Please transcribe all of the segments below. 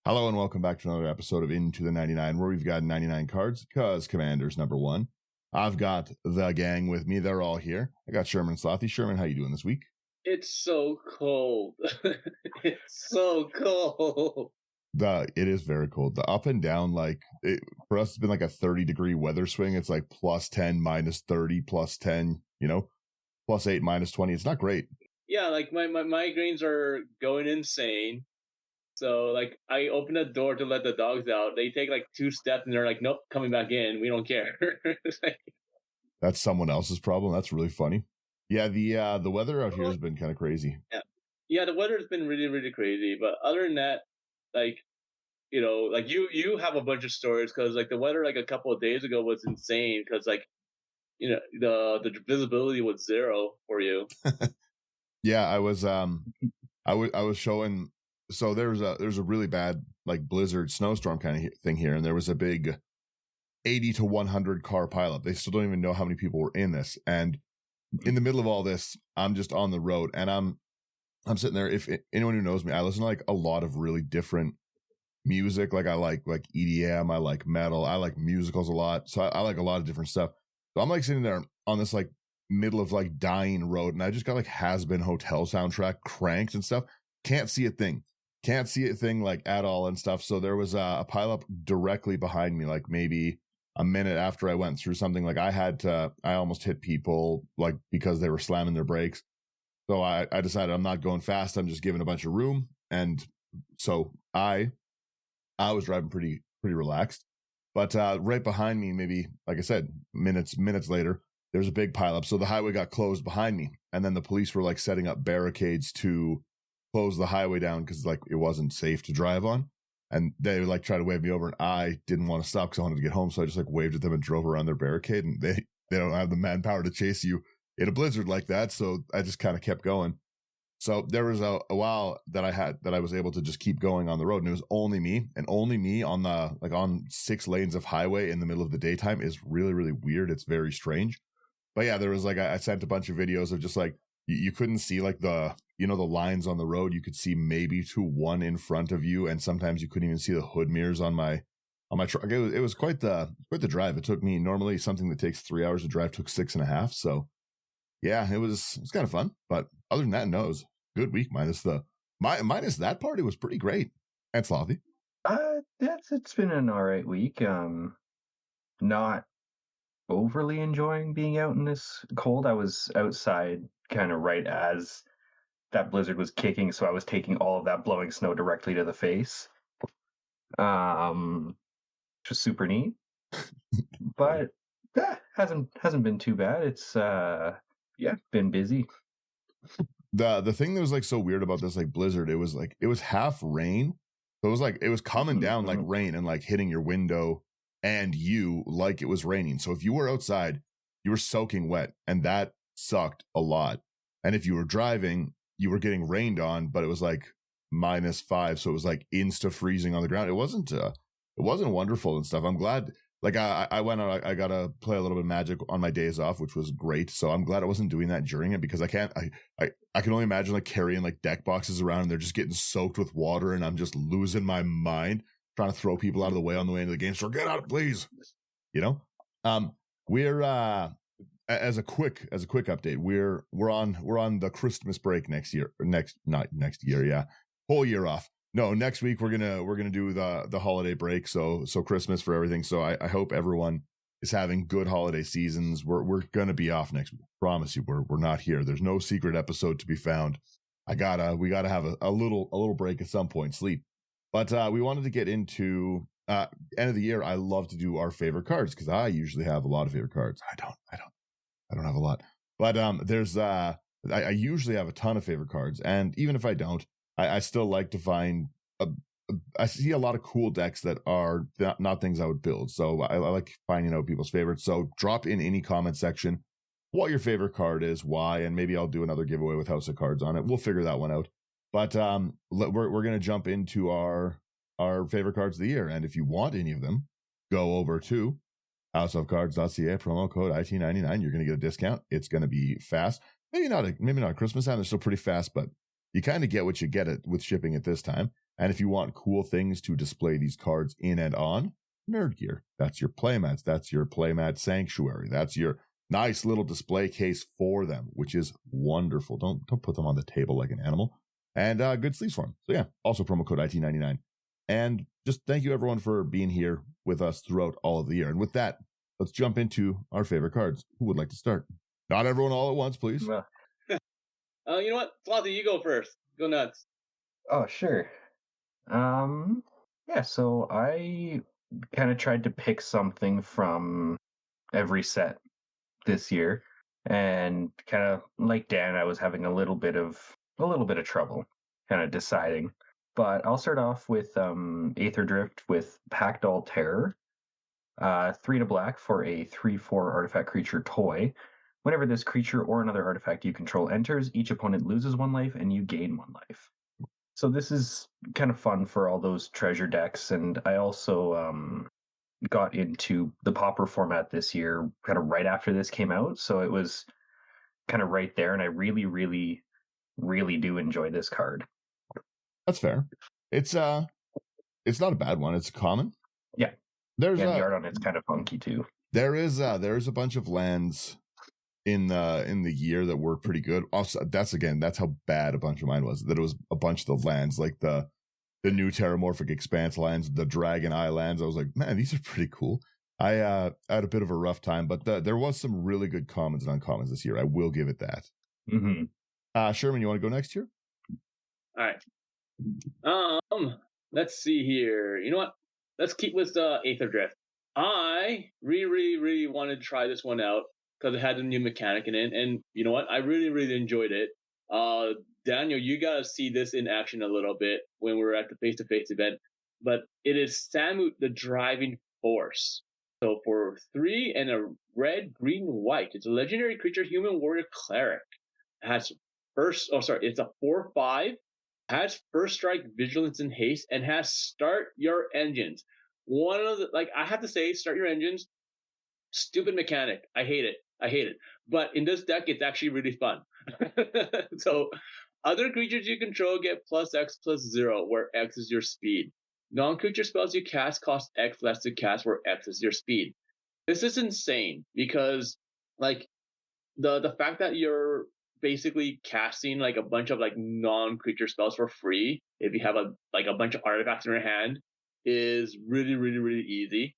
Hello and welcome back to another episode of Into the 99, where we've got 99 cards, because Commander's number one. I've got the gang with me. They're all here. I got Sherman and Slothy. Sherman, how you doing this week? It's so cold. It's so cold. It is very cold. The up and down, for us, it's been like a 30-degree weather swing. It's like plus 10, minus 30, plus 10, plus 8, minus 20. It's not great. Yeah, like my migraines are going insane. So like I open the door to let the dogs out. They take like 2 steps and they're like, nope, coming back in. We don't care. That's someone else's problem. That's really funny. Yeah, the weather out here has been kind of crazy. Yeah, the weather's been really, really crazy. But other than that, like, like you have a bunch of stories because like the weather like a couple of days ago was insane because like, the visibility was 0 for you. Yeah, I was showing. So there's a really bad like blizzard snowstorm kind of thing here, and there was a big 80 to 100 car pileup. They still don't even know how many people were in this, and in the middle of all this, I'm just on the road, and I'm sitting there. If anyone who knows me, I listen to like a lot of really different music. Like I like EDM, I like metal, I like musicals a lot. So I like a lot of different stuff. So I'm like sitting there on this like middle of like dying road, and I just got like Has Been Hotel soundtrack cranked and stuff. Can't see a thing like at all and stuff. So there was a pileup directly behind me, like maybe a minute after I went through something. Like I almost hit people like because they were slamming their brakes. So I decided I'm not going fast. I'm just giving a bunch of room. And so I was driving pretty relaxed, but right behind me, maybe like I said, minutes later, there's a big pileup. So the highway got closed behind me, and then the police were like setting up barricades to close the highway down because like it wasn't safe to drive on. And they like tried to wave me over, and I didn't want to stop because I wanted to get home. So I just like waved at them and drove around their barricade, and they don't have the manpower to chase you in a blizzard like that. So I just kind of kept going. So there was a while that I was able to just keep going on the road, and it was only me on on 6 lanes of highway in the middle of the daytime is really, really weird. It's very strange. But yeah, there was like, I sent a bunch of videos of just like, you couldn't see like the lines on the road. You could see maybe to one in front of you. And sometimes you couldn't even see the hood mirrors on my truck. It was quite the drive. It took me, normally something that takes 3 hours to drive took 6.5. So yeah, it was kind of fun. But other than that, no, it was a good week minus that part. It was pretty great. And Slothy. It's been an all right week. Not overly enjoying being out in this cold. I was outside kind of right as that blizzard was kicking, so I was taking all of that blowing snow directly to the face. Which was super neat. But hasn't been too bad. It's been busy. The thing that was like so weird about this like blizzard, it was half rain. So it was coming down like rain and like hitting your window and you like it was raining. So if you were outside, you were soaking wet, and that sucked a lot. And if you were driving, you were getting rained on, but it was like -5. So it was like insta freezing on the ground. It wasn't wonderful and stuff. I'm glad. Like I went out, I got to play a little bit of Magic on my days off, which was great. So I'm glad I wasn't doing that during it, because I can only imagine like carrying like deck boxes around and they're just getting soaked with water, and I'm just losing my mind trying to throw people out of the way on the way into the game. So get out, please. We're as a quick update, we're on the Christmas break whole year off. No, next week we're gonna do the holiday break. So Christmas for everything. So I hope everyone is having good holiday seasons. We're gonna be off next week. I promise you, we're not here. There's no secret episode to be found. We gotta have a little break at some point, sleep. But we wanted to get into end of the year. I love to do our favorite cards because I usually have a lot of favorite cards. I don't have a lot, but I usually have a ton of favorite cards, and even if I don't, I still like to find I see a lot of cool decks that are not things I would build. So I like finding out people's favorites. So drop in any comment section what your favorite card is, why, and maybe I'll do another giveaway with House of Cards on it. We'll figure that one out. But we're going to jump into our favorite cards of the year. And if you want any of them, go over to houseofcards.ca, promo code IT99. You're going to get a discount. It's going to be fast. Maybe not Christmas time. They're still pretty fast, but you kind of get what you get with shipping at this time. And if you want cool things to display these cards in and on, Nerd Gear. That's your playmats. That's your playmat sanctuary. That's your nice little display case for them, which is wonderful. Don't put them on the table like an animal. And good sleeves for them. So yeah, also promo code IT99. And just thank you everyone for being here with us throughout all of the year. And with that, let's jump into our favorite cards. Who would like to start? Not everyone all at once, please. Well, You know what? Slothy, you go first. Go nuts. oh, sure. Yeah, so I kind of tried to pick something from every set this year, and kind of like Dan, I was having a little bit of trouble kind of deciding. But I'll start off with Aether Drift with Packdoll Terror. 3 to black for a 3/4 artifact creature toy. Whenever this creature or another artifact you control enters, each opponent loses 1 life and you gain 1 life. So this is kind of fun for all those treasure decks, and I also got into the Pauper format this year, kind of right after this came out, so it was kind of right there, and I really, really, really do enjoy this card. That's fair. It's not a bad one. It's common. Yeah. There's the art on it's kind of funky too. There is a bunch of lands in the year that were pretty good. Also, that's how bad a bunch of mine was. That it was a bunch of the lands, like the new Terramorphic Expanse lands, the Dragon Eye lands. I was like, man, these are pretty cool. I had a bit of a rough time, but there was some really good commons and uncommons this year. I will give it that. Mm-hmm. Sherman, you want to go next here? All right. Let's see here. You know what? Let's keep with the Aether Drift. I really, really, really wanted to try this one out because it had a new mechanic in it, and you know what? I really, really enjoyed it. Daniel, you gotta see this in action a little bit when we were at the face-to-face event. But it is Samut, the Driving Force. So for 3 and a red, green, white, it's a legendary creature, human warrior cleric. It has it's a 4/5. Has first strike, vigilance, and haste, and has start your engines. One of the I have to say, start your engines. Stupid mechanic. I hate it. But in this deck, it's actually really fun. So, other creatures you control get +X/+0, where X is your speed. Non-creature spells you cast cost X less to cast, where X is your speed. This is insane because, the fact that you're basically casting a bunch of non-creature spells for free if you have a bunch of artifacts in your hand is really, really, really easy.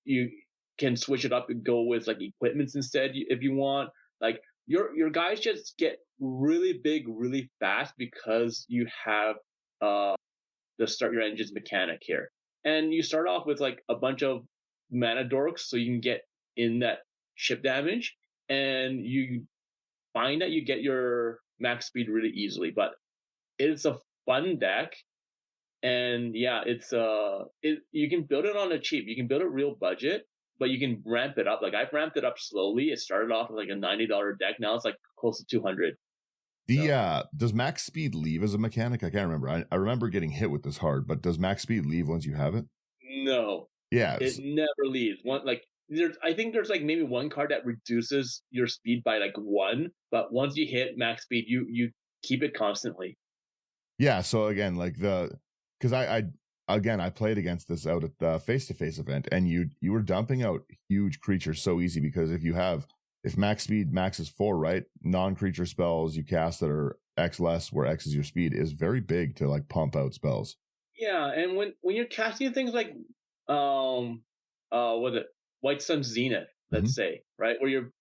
You can switch it up and go with equipments instead if you want. Your guys just get really big really fast because you have the start your engines mechanic here, and you start off with a bunch of mana dorks so you can get in that ship damage, and you find that you get your max speed really easily. But it's a fun deck, and yeah, you can build it on a cheap. You can build it real budget, but you can ramp it up. I've ramped it up slowly. It started off with a $90 deck. Now it's close to $200. Does max speed leave as a mechanic? I can't remember. I remember getting hit with this hard, but does max speed leave once you have it? No. Yeah. It never leaves. I think there's maybe one card that reduces your speed by 1, but once you hit max speed, you keep it constantly. Yeah. So again, because I played against this out at the face-to-face event, and you were dumping out huge creatures so easy because if max speed max is 4, right? Non-creature spells you cast that are X less, where X is your speed, is very big to pump out spells. Yeah, and when you're casting things like what is it? White Sun Zenith, let's say, right? Where you're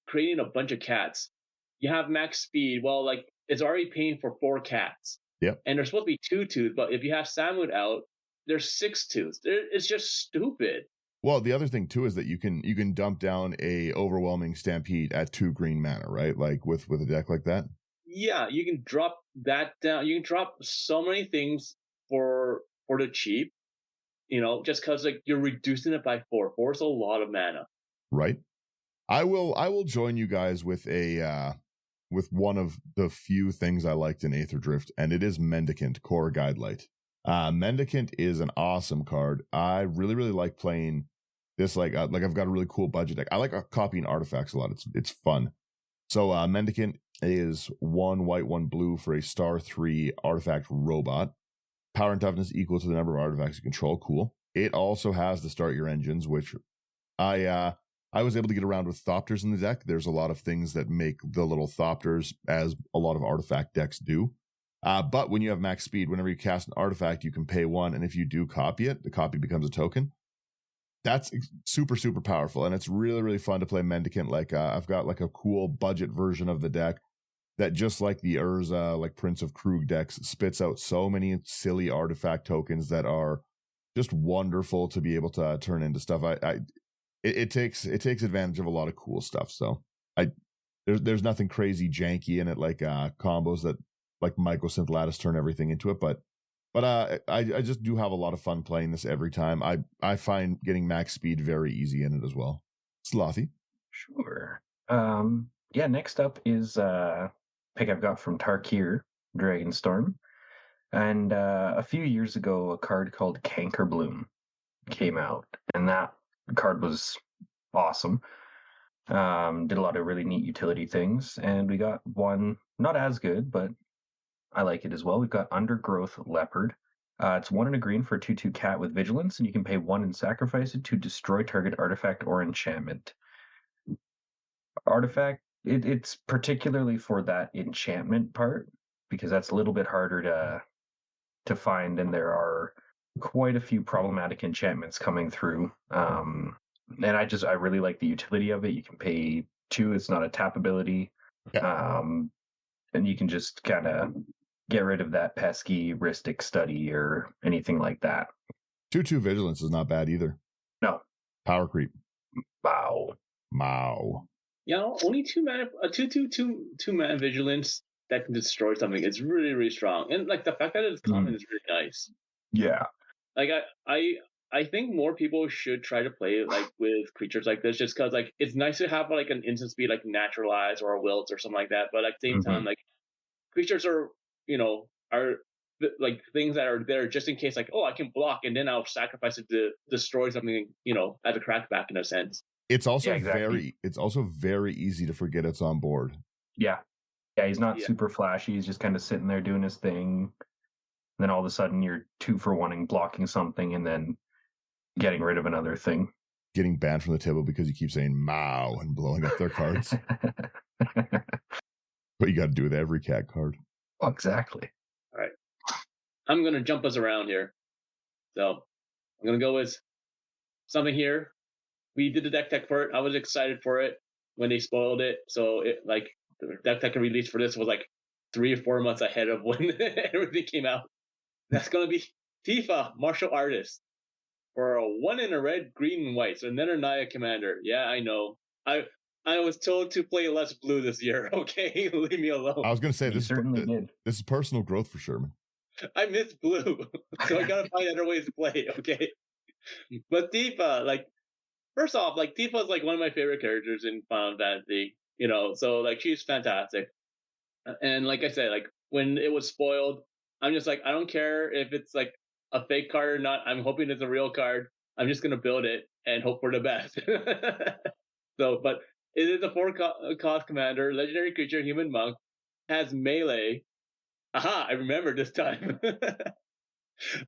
creating a bunch of cats. You have max speed. Well, it's already paying for 4 cats. Yep. And there's supposed to be 2 tooth, but if you have Samut out, there's 6 tooth. It's just stupid. Well, the other thing too is that you can dump down a overwhelming stampede at 2 green mana, right? With a deck like that. Yeah, you can drop that down. You can drop so many things for the cheap. Just because you're reducing it by 4. 4 is a lot of mana. Right. I will join you guys with with one of the few things I liked in Aether Drift, and it is Mendicant Core Guidelight. Mendicant is an awesome card. I really, really like playing this. I've got a really cool budget deck. I like copying artifacts a lot. It's fun. So Mendicant is 1 white, 1 blue for a star 3 artifact robot. Power and toughness equal to the number of artifacts you control. Cool. It also has the start your engines, which I was able to get around with Thopters in the deck. There's a lot of things that make the little Thopters, as a lot of artifact decks do. But when you have max speed, whenever you cast an artifact, you can pay 1, and if you do copy it, the copy becomes a token. That's super, super powerful, and it's really, really fun to play Mendicant. Like, I've got like a cool budget version of the deck that, just like the Urza, like Prince of Krug decks, spits out so many silly artifact tokens that are just wonderful to be able to turn into stuff. It takes advantage of a lot of cool stuff. So there's nothing crazy janky in it, like combos that like Mycosynth Lattice turn everything into it. But I just do have a lot of fun playing this every time. I find getting max speed very easy in it as well. Slothy. Sure. Yeah, next up is pick I've got from Tarkir, Dragonstorm. And a few years ago, a card called Cankerbloom came out, and that card was awesome. Did a lot of really neat utility things, and we got one not as good, but I like it as well. We've got Undergrowth Leopard. It's 1 and a green for a 2/2 cat with vigilance, and you can pay 1 and sacrifice it to destroy target artifact or enchantment. Artifact, it's particularly for that enchantment part, because that's a little bit harder to find, and there are quite a few problematic enchantments coming through. And I really like the utility of it. You can pay 2, it's not a tap ability. Yeah. And you can just kind of get rid of that pesky Rhystic Study or anything like that. 2/2 vigilance is not bad either. No. Power creep. Wow. Yeah, only 2 mana, a 2/2 mana vigilance that can destroy something. It's really, really strong, and like the fact that it's common is really nice. Yeah. Like I think more people should try to play like with creatures like this, just because like it's nice to have like an instant speed like Naturalize or a Wilt or something like that. But at the same time, like creatures are like things that are there just in case, like, oh, I can block and then I'll sacrifice it to destroy something, as a crackback in a sense. It's also very easy to forget it's on board. Yeah. Yeah, he's not super flashy. He's just kind of sitting there doing his thing. And then all of a sudden you're 2 for 1 blocking something and then getting rid of another thing. Getting banned from the table because you keep saying Mao and blowing up their cards. What you got to do with every cat card. Oh, exactly. All right. I'm going to jump us around here. So I'm going to go with something here. We did the deck tech for it. I was excited for it when they spoiled it. So the deck tech release for this was like 3 or 4 months ahead of when everything came out. That's going to be Tifa, Martial Artist, for a 1 in a red, green, and white. So another Naya commander. Yeah, I know. I was told to play less blue this year. Okay, leave me alone. I was going to say this is personal growth for Sherman. I miss blue, so I got to find other ways to play. Okay, but Tifa, like, first off, like Tifa is like one of my favorite characters in Final Fantasy. So like she's fantastic. And like I said, like when it was spoiled, I'm just like, I don't care if it's like a fake card or not. I'm hoping it's a real card. I'm just gonna build it and hope for the best. But it is a 4-cost commander, legendary creature, human monk, has melee. Aha! I remember this time.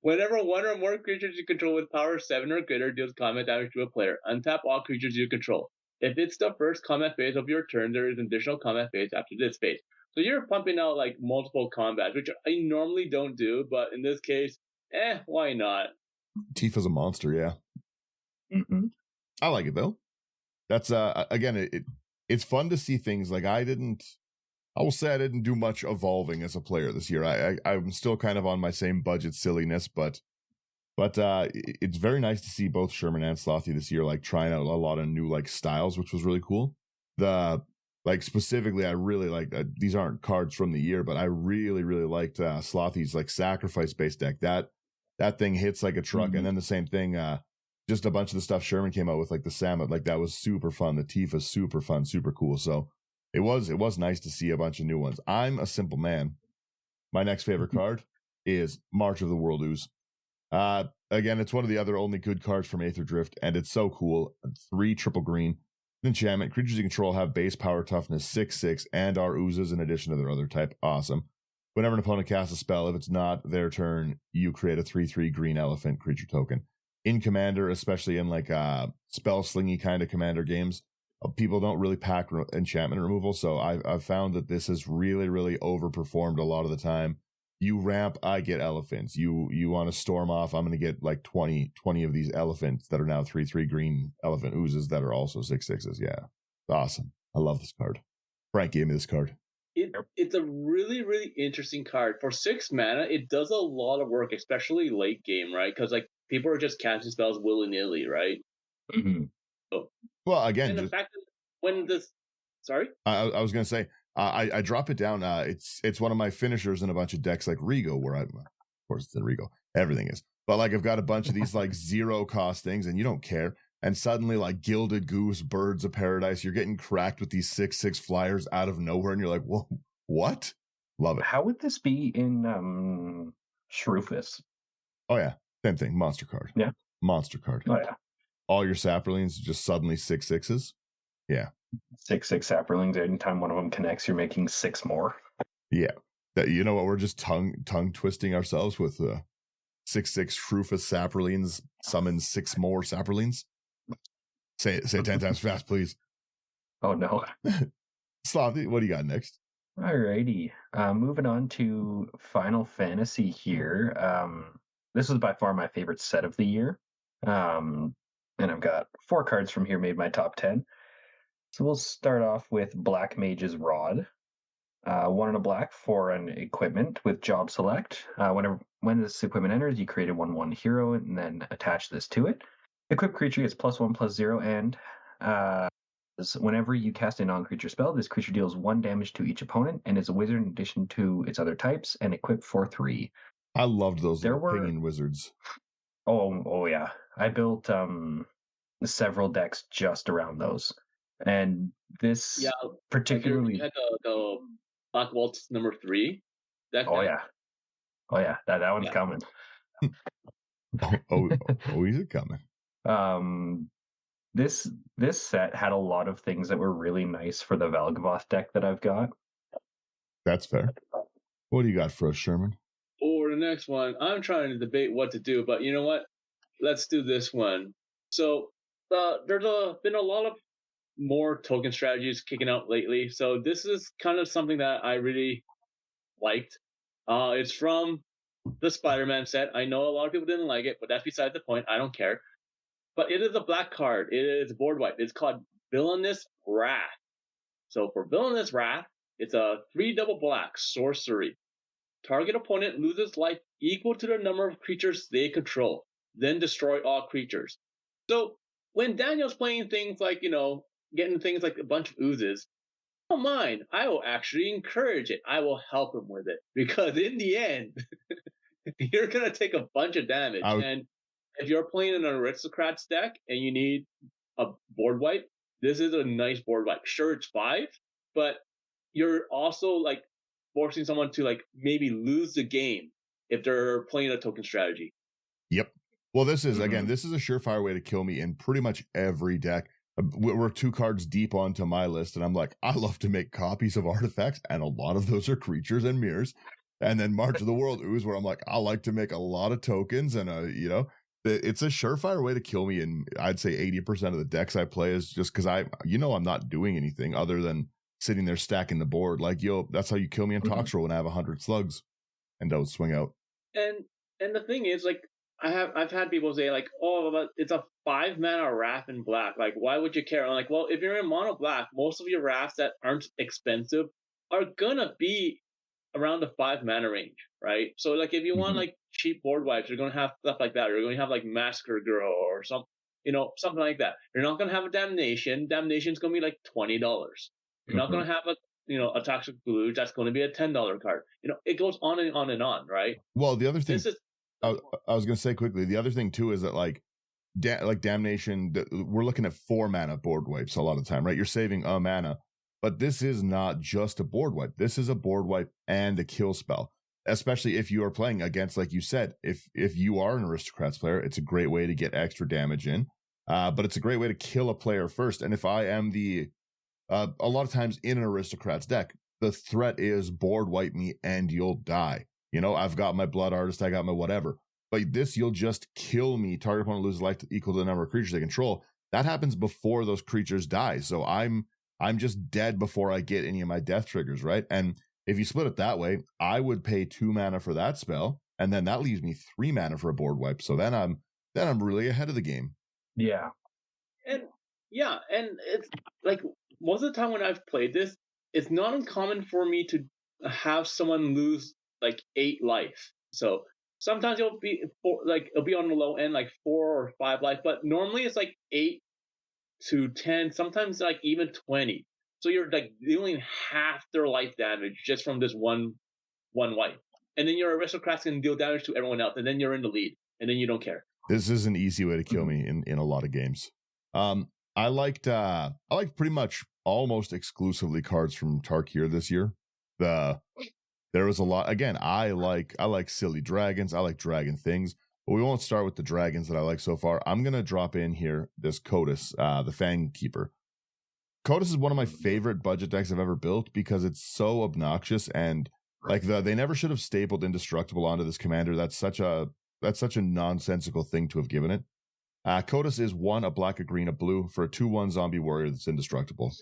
Whenever 1 or more creatures you control with power 7 or greater deals combat damage to a player, untap all creatures you control. If it's the first combat phase of your turn, there is an additional combat phase after this phase. So you're pumping out like multiple combats, which I normally don't do, but in this case, why not? Tifa's a monster, yeah. Mm-hmm. I like it though. That's again, it's fun to see things like I will say I didn't do much evolving as a player this year. I'm still kind of on my same budget silliness, but it's very nice to see both Sherman and Slothy this year, like trying out a lot of new like styles, which was really cool. Like specifically, I really like these aren't cards from the year, but I really, really liked Slothy's like sacrifice based deck. That thing hits like a truck. And then the same thing, just a bunch of the stuff Sherman came out with, like the Samet, like that was super fun. The Tifa's super fun, super cool. So it was nice to see a bunch of new ones. I'm a simple man. My next favorite card is March of the World Ooze. Again, it's one of the other only good cards from Aether Drift, and it's so cool. 3 triple green. Enchantment. Creatures you control have base power toughness 6/6 and are oozes in addition to their other type. Awesome. Whenever an opponent casts a spell, if it's not their turn, you create a 3/3 green elephant creature token. In Commander, especially in like spell slingy kind of Commander games, people don't really pack enchantment removal. So I've found that this has really, really overperformed a lot of the time. You ramp, I get elephants. You want to storm off, I'm going to get like 20 of these elephants that are now 3/3 green elephant oozes that are also 6/6s. Yeah. Awesome. I love this card. Frank gave me this card. It's a really, really interesting card. For 6 mana, it does a lot of work, especially late game, right? Because like people are just casting spells willy-nilly, right? Mm-hmm. So, well, again, and the fact that when this, sorry, I was going to say, I drop it down. It's one of my finishers in a bunch of decks like Rigo, where of course it's in Rigo, everything is, but like I've got a bunch of these like 0 cost things, and you don't care. And suddenly, like Gilded Goose, Birds of Paradise, you're getting cracked with these 6/6 flyers out of nowhere, and you're like, whoa, what? Love it. How would this be in Shrufus? Oh yeah, same thing. Monster card. Yeah, monster card. Oh yeah. All your Saprolines just suddenly 6/6s. Yeah. 6/6 Saprolines. Anytime one of them connects, you're making 6 more. Yeah. That, you know what? We're just tongue twisting ourselves with 6/6 Shrufus Saprolines. Summon 6 more Saprolines. Say it 10 times fast, please. Oh no. Slothy, what do you got next? Alrighty. Moving on to Final Fantasy here. This was by far my favorite set of the year. And I've got 4 cards from here made my top 10. So we'll start off with Black Mage's Rod. 1 and a black for an equipment with job select. When this equipment enters, you create a 1/1 hero and then attach this to it. Equipped creature gets +1/+0, and whenever you cast a non-creature spell, this creature deals 1 damage to each opponent and is a wizard in addition to its other types and equipped for 3. I loved those pinging wizards. Oh yeah. I built several decks just around those. And this particularly... You had the Black Waltz number 3 deck. Oh yeah. That one's coming. Is it coming? This set had a lot of things that were really nice for the Vel'Gavoth deck that I've got. That's fair. What do you got for us, Sherman? For the next one, I'm trying to debate what to do, but you know what? Let's do this one. So there's been a lot of more token strategies kicking out lately. So this is kind of something that I really liked. It's from the Spider-Man set. I know a lot of people didn't like it, but that's beside the point. I don't care. But it is a black card. It is board wipe. It's called Villainous Wrath. So for Villainous Wrath, it's a 3 double black sorcery. Target opponent loses life equal to the number of creatures they control. Then destroy all creatures. So when Daniel's playing things like, getting things like a bunch of oozes, I don't mind. I will actually encourage it. I will help him with it. Because in the end, you're going to take a bunch of damage. And if you're playing an Aristocrats deck and you need a board wipe, this is a nice board wipe. Sure, it's 5, but you're also like forcing someone to like maybe lose the game if they're playing a token strategy. Yep. Well, this is, again, this is a surefire way to kill me in pretty much every deck. We're 2 cards deep onto my list, and I'm like, I love to make copies of artifacts, and a lot of those are creatures and mirrors. And then March of the World Ooze, where I'm like, I like to make a lot of tokens, and it's a surefire way to kill me. And I'd say 80% of the decks I play is just because I'm not doing anything other than sitting there stacking the board. Like, that's how you kill me in Toxtrol when I have 100 slugs and don't swing out. And the thing is, like, I've had people say like, oh, but it's a 5 mana Wrath in black. Like, why would you care? I'm like, well, if you're in mono black, most of your Wraths that aren't expensive are gonna be around the 5 mana range, right? So like, if you want like cheap board wipes, you're gonna have stuff like that. You're going to have like Massacre Girl or something like that. You're not gonna have a Damnation. Damnation's gonna be like $20. You're not gonna have a Toxic Blue. That's going to be a $10 card. It goes on and on and on, right? Well, the other thing I was going to say quickly, the other thing too is that like Damnation, we're looking at 4 mana board wipes a lot of the time, right? You're saving a mana, but this is not just a board wipe. This is a board wipe and a kill spell, especially if you are playing against, like you said, if you are an Aristocrats player, it's a great way to get extra damage in. but it's a great way to kill a player first. And if I am a lot of times in an aristocrat's deck, the threat is board wipe me and you'll die. I've got my blood artist, I got my whatever. But this, you'll just kill me. Target opponent loses life equal to the number of creatures they control. That happens before those creatures die. So I'm just dead before I get any of my death triggers, right? And if you split it that way, I would pay 2 mana for that spell, and then that leaves me 3 mana for a board wipe. So then I'm really ahead of the game. Yeah. And it's like most of the time when I've played this, it's not uncommon for me to have someone lose like 8 life. So sometimes it'll be on the low end, like 4 or 5 life, but normally it's like 8 to 10, sometimes like even 20. So you're like dealing half their life damage just from this one wipe. And then your aristocrats can deal damage to everyone else, and then you're in the lead, and then you don't care. This is an easy way to kill me in a lot of games. I liked pretty much almost exclusively cards from Tarkir this year. There was a lot. Again, I like silly dragons. I like dragon things. But we won't start with the dragons that I like so far. I'm gonna drop in here this Kotus, the Fang Keeper. Kotus is one of my favorite budget decks I've ever built because it's so obnoxious, and like they never should have stapled Indestructible onto this commander. That's such a nonsensical thing to have given it. Kotus is 1, a black, a green, a blue for a 2/1 zombie warrior that's indestructible.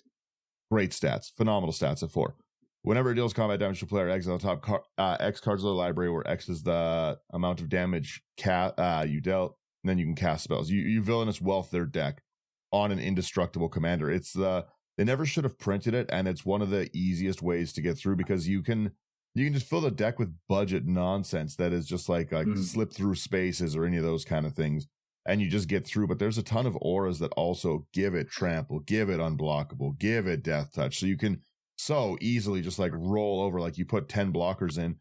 Great stats, phenomenal stats at 4. Whenever it deals combat damage to a player, exile top X cards of the library, where X is the amount of damage you dealt, and then you can cast spells. You villainous wealth their deck on an indestructible commander. They never should have printed it, and it's one of the easiest ways to get through because you can just fill the deck with budget nonsense that is just like slip through spaces or any of those kind of things, and you just get through. But there's a ton of auras that also give it trample, give it unblockable, give it death touch, so you can so easily just like roll over, like you put 10 blockers in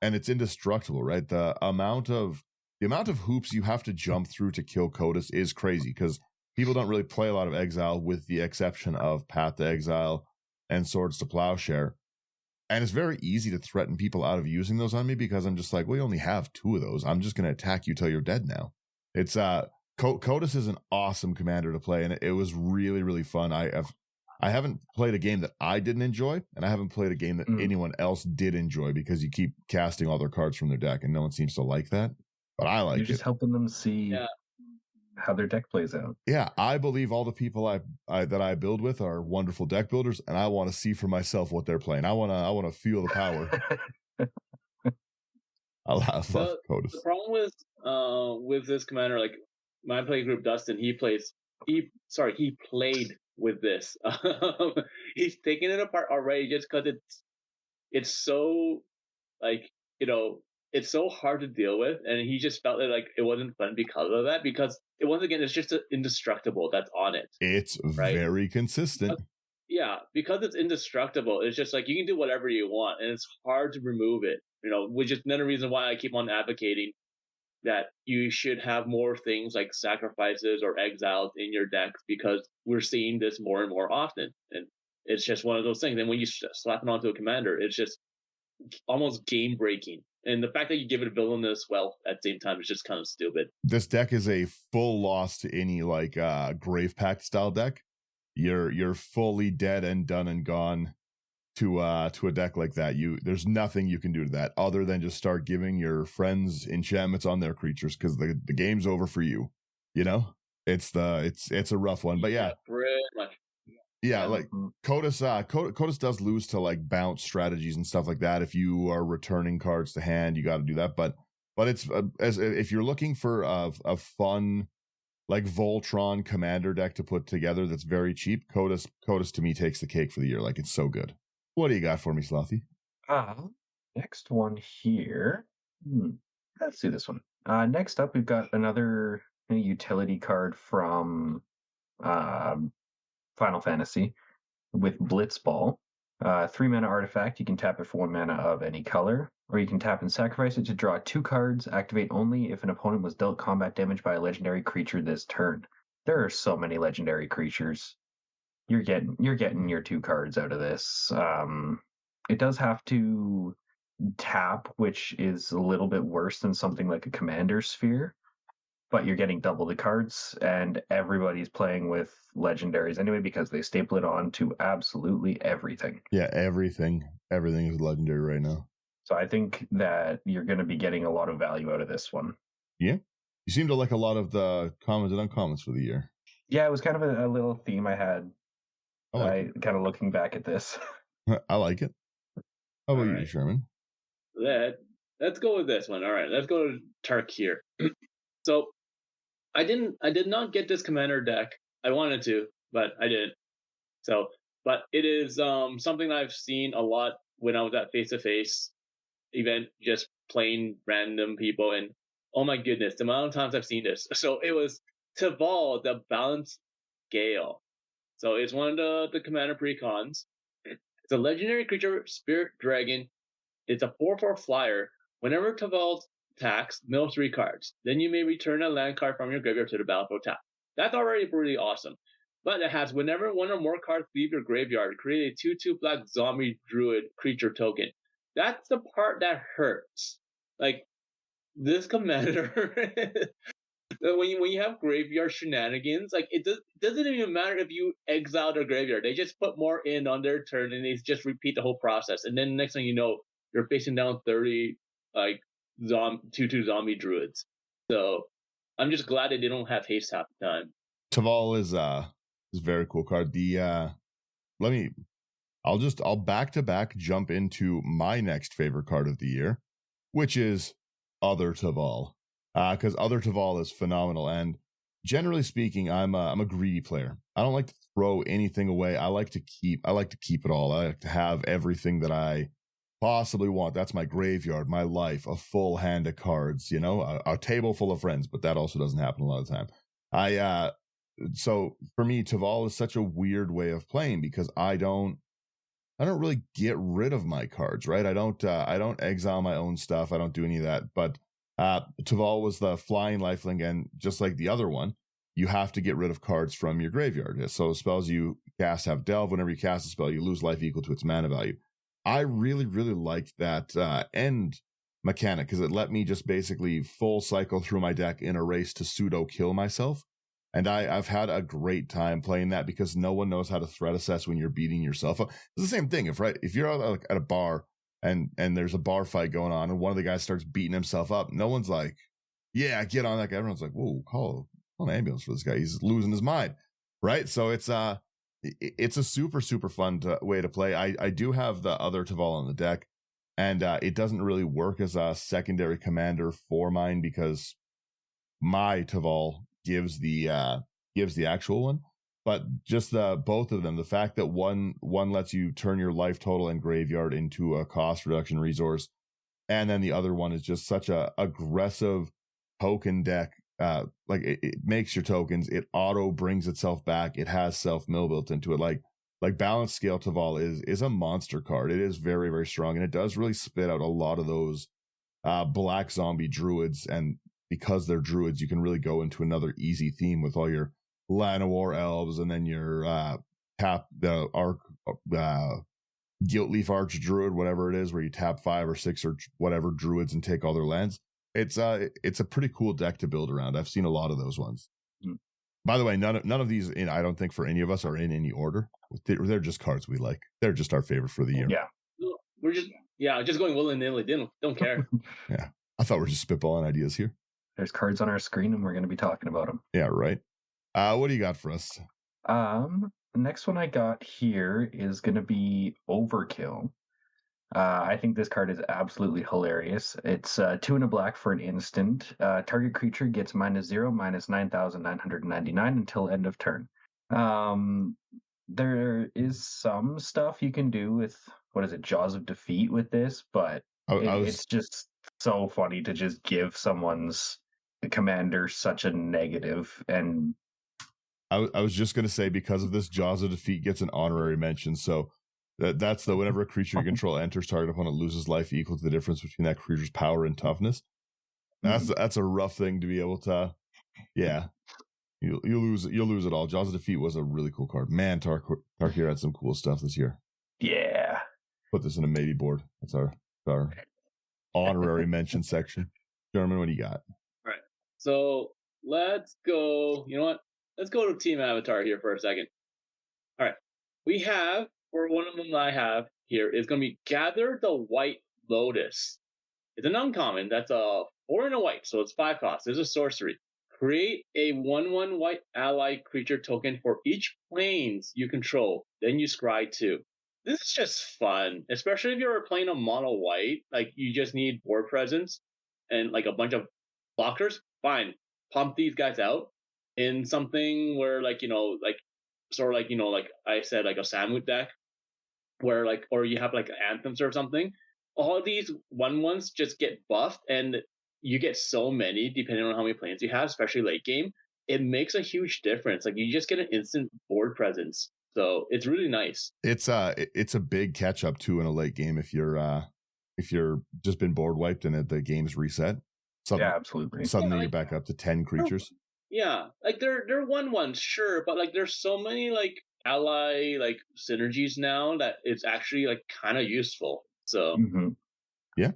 and it's indestructible, right? The amount of hoops you have to jump through to kill Kotus is crazy because people don't really play a lot of exile, with the exception of Path to Exile and Swords to Plowshare. And it's very easy to threaten people out of using those on me because I'm just like, well, you only have 2 of those. I'm just going to attack you till you're dead now. It's Kotus is an awesome commander to play, and it was really, really fun. I haven't played a game that I didn't enjoy, and I haven't played a game that anyone else did enjoy because you keep casting all their cards from their deck, and no one seems to like that. But I like it. You're just helping them see how their deck plays out. Yeah, I believe all the people that I build with are wonderful deck builders, and I want to see for myself what they're playing. I want to feel the power. I love Kotus. The problem with this commander, like my play group, Dustin, he played with this. He's taking it apart already just because it's so it's so hard to deal with, and he just felt that like it wasn't fun because of that. Because once again, it's just indestructible that's on it. It's very consistent. Because it's indestructible. It's just like you can do whatever you want, and it's hard to remove it. Which is another reason why I keep on advocating that you should have more things like sacrifices or exiles in your decks, because we're seeing this more and more often, and it's just one of those things. And when you slap it onto a commander, it's just almost game breaking. And the fact that you give it villainous wealth at the same time is just kind of stupid. This deck is a full loss to any like Grave Pact style deck. You're fully dead and done and gone to a deck like that. There's nothing you can do to that other than just start giving your friends enchantments on their creatures, because the game's over for you. It's a rough one, but pretty much. Like Kotus does lose to like bounce strategies and stuff like that. If you are returning cards to hand, you got to do that. But it's if you're looking for a fun like Voltron commander deck to put together that's very cheap, Kotus to me takes the cake for the year. Like, it's so good. What do you got for me, Slothy? Next one here. Let's do this one. Next up, we've got another utility card from Final Fantasy with Blitzball. 3-mana artifact. You can tap it for 1 mana of any color, or you can tap and sacrifice it to draw 2 cards. Activate only if an opponent was dealt combat damage by a legendary creature this turn. There are so many legendary creatures. You're getting your 2 cards out of this. It does have to tap, which is a little bit worse than something like a Commander Sphere. but you're getting double the cards, and everybody's playing with legendaries anyway because they staple it on to absolutely everything. Yeah, everything is legendary right now. So I think that you're going to be getting a lot of value out of this one. Yeah, you seem to like a lot of the commons and uncommons for the year. Yeah, it was kind of a little theme I had. I kind of looking back at this. I like it. How about you, Sherman? Let's go with this one. All right, let's go to Tark here. So I did not get this commander deck. I wanted to, but I didn't. So, but it is something I've seen a lot when I was at Face to Face event, just playing random people, and oh my goodness, the amount of times I've seen this. So it was Taval, the Balanced Gale. So it's one of the commander precons. It's a legendary creature, Spirit Dragon. It's a 4/4 flyer. Whenever Taval attacks, mill 3 cards. Then you may return a land card from your graveyard to the battlefield tap. That's already pretty awesome. But it has whenever one or more cards leave your graveyard, create a 2/2 black zombie druid creature token. That's the part that hurts. Like, this commander, when you have graveyard shenanigans, like it doesn't even matter if you exile their graveyard. They just put more in on their turn and they just repeat the whole process. And then next thing you know, you're facing down 30 like 2/2 zombie druids. So I'm just glad that they don't have haste half the time. Taval is a very cool card. I'll back to back jump into my next favorite card of the year, which is Other Taval. Because Other Taval is phenomenal, and generally speaking, I'm a greedy player. I don't like to throw anything away. I like to keep it all. I like to have everything that I possibly want. That's my graveyard, my life, a full hand of cards, a table full of friends, but that also doesn't happen a lot of the time. So for me, Taval is such a weird way of playing because I don't really get rid of my cards, right? I don't exile my own stuff. I don't do any of that. But Taval was the flying lifelink, and just like the other one, you have to get rid of cards from your graveyard. So spells you cast have delve. Whenever you cast a spell, you lose life equal to its mana value. I really, really liked that end mechanic because it let me just basically full cycle through my deck in a race to pseudo kill myself. And I've had a great time playing that because no one knows how to threat assess when you're beating yourself up. It's the same thing. If you're out at a bar and there's a bar fight going on and one of the guys starts beating himself up, no one's like, yeah, get on that guy. Everyone's like, whoa, call an ambulance for this guy. He's losing his mind, right? So it's a super, super fun way to play. I do have the Other Taval on the deck, and it doesn't really work as a secondary commander for mine because my Taval gives the actual one, but just both of them, the fact that one lets you turn your life total and graveyard into a cost reduction resource, and then the other one is just such a aggressive token deck. Like it makes your tokens, it auto brings itself back, it has self mill built into it. Like Balanced Scale Taval is a monster card. It is very, very strong, and it does really spit out a lot of those black zombie druids. And because they're druids, you can really go into another easy theme with all your Llanowar elves, and then your tap the arc Guiltleaf Arch Druid, whatever it is, where you tap 5 or 6 or whatever druids and take all their lands. It's a pretty cool deck to build around. I've seen a lot of those ones. Mm. By the way, none of these, I don't think for any of us are in any order. They're just cards we like. They're just our favorite for the year. Yeah, we're just going willy-nilly. Don't care. Yeah, I thought we're just spitballing ideas here. There's cards on our screen, and we're going to be talking about them. Yeah, right. What do you got for us? The next one I got here is going to be Overkill. I think this card is absolutely hilarious. It's 2 and a black for an instant. Target creature gets -0, -9,999 until end of turn. There is some stuff you can do with, Jaws of Defeat with this, but it's just so funny to just give someone's commander such a negative. And I was just going to say, because of this, Jaws of Defeat gets an honorary mention. So that's whenever a creature you control enters target opponent loses life equal to the difference between that creature's power and toughness. That's a rough thing to be able to. Yeah, you'll lose it all. Jaws of Defeat was a really cool card. Man, Tarkir had some cool stuff this year. Yeah. Put this in a maybe board. That's our honorary mention section. Sherman, what do you got? All right. So let's go. You know what? Let's go to Team Avatar here for a second. All right. We have, for one of them that I have here, is going to be Gather the White Lotus. It's an uncommon. That's a 4 and a white, so it's 5 costs. There's a sorcery. Create a 1/1 white ally creature token for each planes you control. Then you scry 2. This is just fun, especially if you're playing a mono white. Like, you just need board presence and like a bunch of blockers. Fine. Pump these guys out in something where, like, like sort of like, like I said, like a Samut deck where, like, or you have like anthems or something. All these 1/1s just get buffed, and you get so many depending on how many planes you have, especially late game. It makes a huge difference. Like, you just get an instant board presence, so it's really nice. It's a big catch up too in a late game if you're just been board wiped and the game's reset. Yeah, absolutely. Suddenly you're back up to 10 creatures. Yeah, like they're 1/1s, sure, but like there's so many like ally like synergies now that it's actually like kind of useful. So yeah,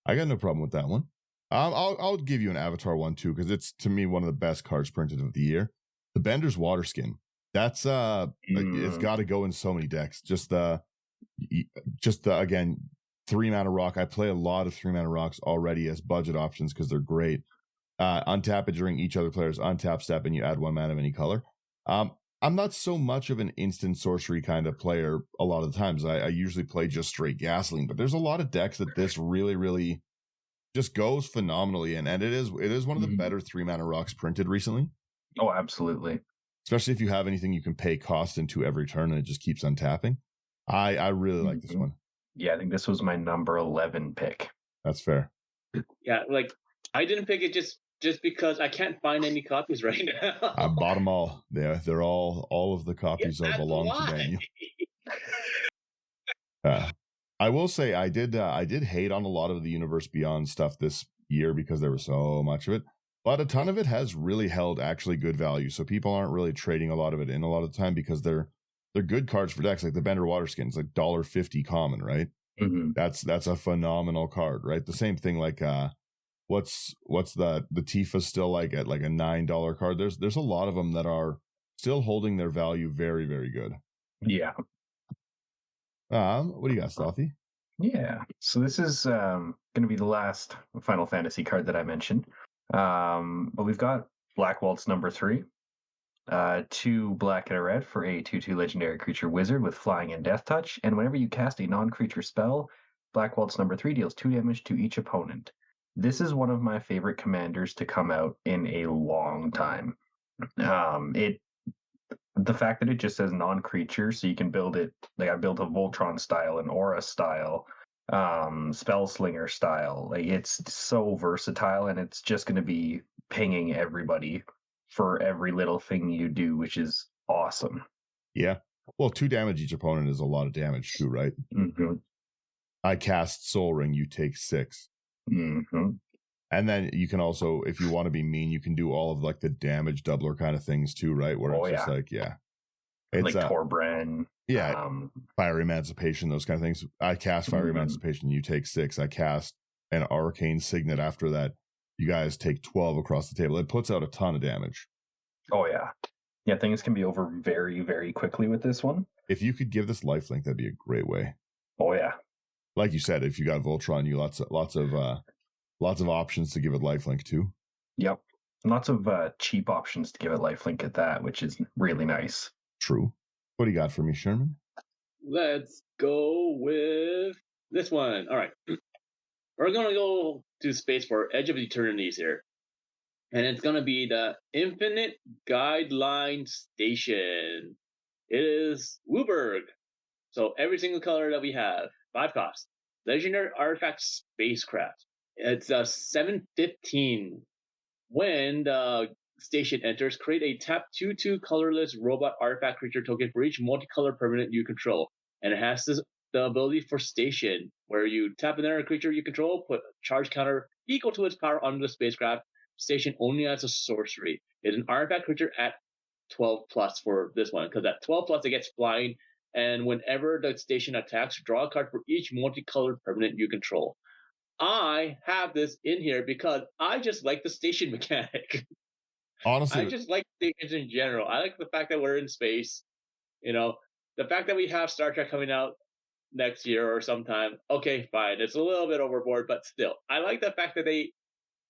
I got no problem with that one. I'll give you an Avatar one too, because it's, to me, one of the best cards printed of the year. The Bender's Water Skin. That's it's got to go in so many decks. Just the again, 3 mana rock. I play a lot of 3 mana rocks already as budget options because they're great. Untap it during each other player's untap step, and you add 1 mana of any color. I'm not so much of an instant sorcery kind of player a lot of the times. I usually play just straight gasoline, but there's a lot of decks that this really, really just goes phenomenally in. And it is one of the better 3 mana rocks printed recently. Oh, absolutely. Especially if you have anything you can pay cost into every turn and it just keeps untapping. I really like this one. Yeah, I think this was my number 11 pick. That's fair. Yeah, like I didn't pick it just because I can't find any copies right now. I bought them all. They're all of the copies that belong to Daniel. I will say I did hate on a lot of the Universe Beyond stuff this year because there was so much of it, but a ton of it has really held actually good value. So people aren't really trading a lot of it in a lot of the time because they're good cards for decks. Like the Bender Water Skin's like $1.50 common, right? That's a phenomenal card, right? The same thing like what's the Tifa still like at like a $9 card. There's a lot of them that are still holding their value very, very good. Yeah. What do you got, Slothy? Yeah. So this is going to be the last Final Fantasy card that I mentioned. But we've got Black Waltz number 3. 2 black and a red for a 2/2 legendary creature wizard with flying and death touch. And whenever you cast a non-creature spell, Black Waltz number 3 deals 2 damage to each opponent. This is one of my favorite commanders to come out in a long time. The fact that it just says non-creature, so you can build it, like I built a Voltron style, an Aura style, Spellslinger style. Like, it's so versatile, and it's just going to be pinging everybody for every little thing you do, which is awesome. Yeah. Well, 2 damage each opponent is a lot of damage too, right? I cast Soul Ring, you take 6. And then you can also, if you want to be mean, you can do all of like the damage doubler kind of things too, right? Where it's just like, it's like Torbran. Fire Emancipation, those kind of things. I cast Fire Emancipation, you take 6. I cast an Arcane Signet after that. You guys take 12 across the table. It puts out a ton of damage. Oh, yeah. Yeah, things can be over very, very quickly with this one. If you could give this lifelink, that'd be a great way. Oh, yeah. Like you said, if you got Voltron, you lots of options to give it lifelink too. Yep. Lots of cheap options to give it lifelink at that, which is really nice. True. What do you got for me, Sherman? Let's go with this one. All right. We're going to go to space for Edge of Eternities here. And it's going to be the Infinite Guideline Station. It is Wooburg. So every single color that we have, 5 cost. Legendary Artifact Spacecraft. It's 7/15. When the station enters, create a tap 2/2 colorless robot artifact creature token for each multicolor permanent you control. And it has the ability for station, where you tap another creature you control, put a charge counter equal to its power onto the spacecraft. Station only as a sorcery. It's an artifact creature at 12 plus for this one, because at 12 plus it gets flying, and whenever the station attacks, draw a card for each multicolored permanent you control. I have this in here because I just like the station mechanic. Honestly, I just like stations in general. I like the fact that we're in space. You know, the fact that we have Star Trek coming out next year or sometime. Okay, fine. It's a little bit overboard, but still, I like the fact that they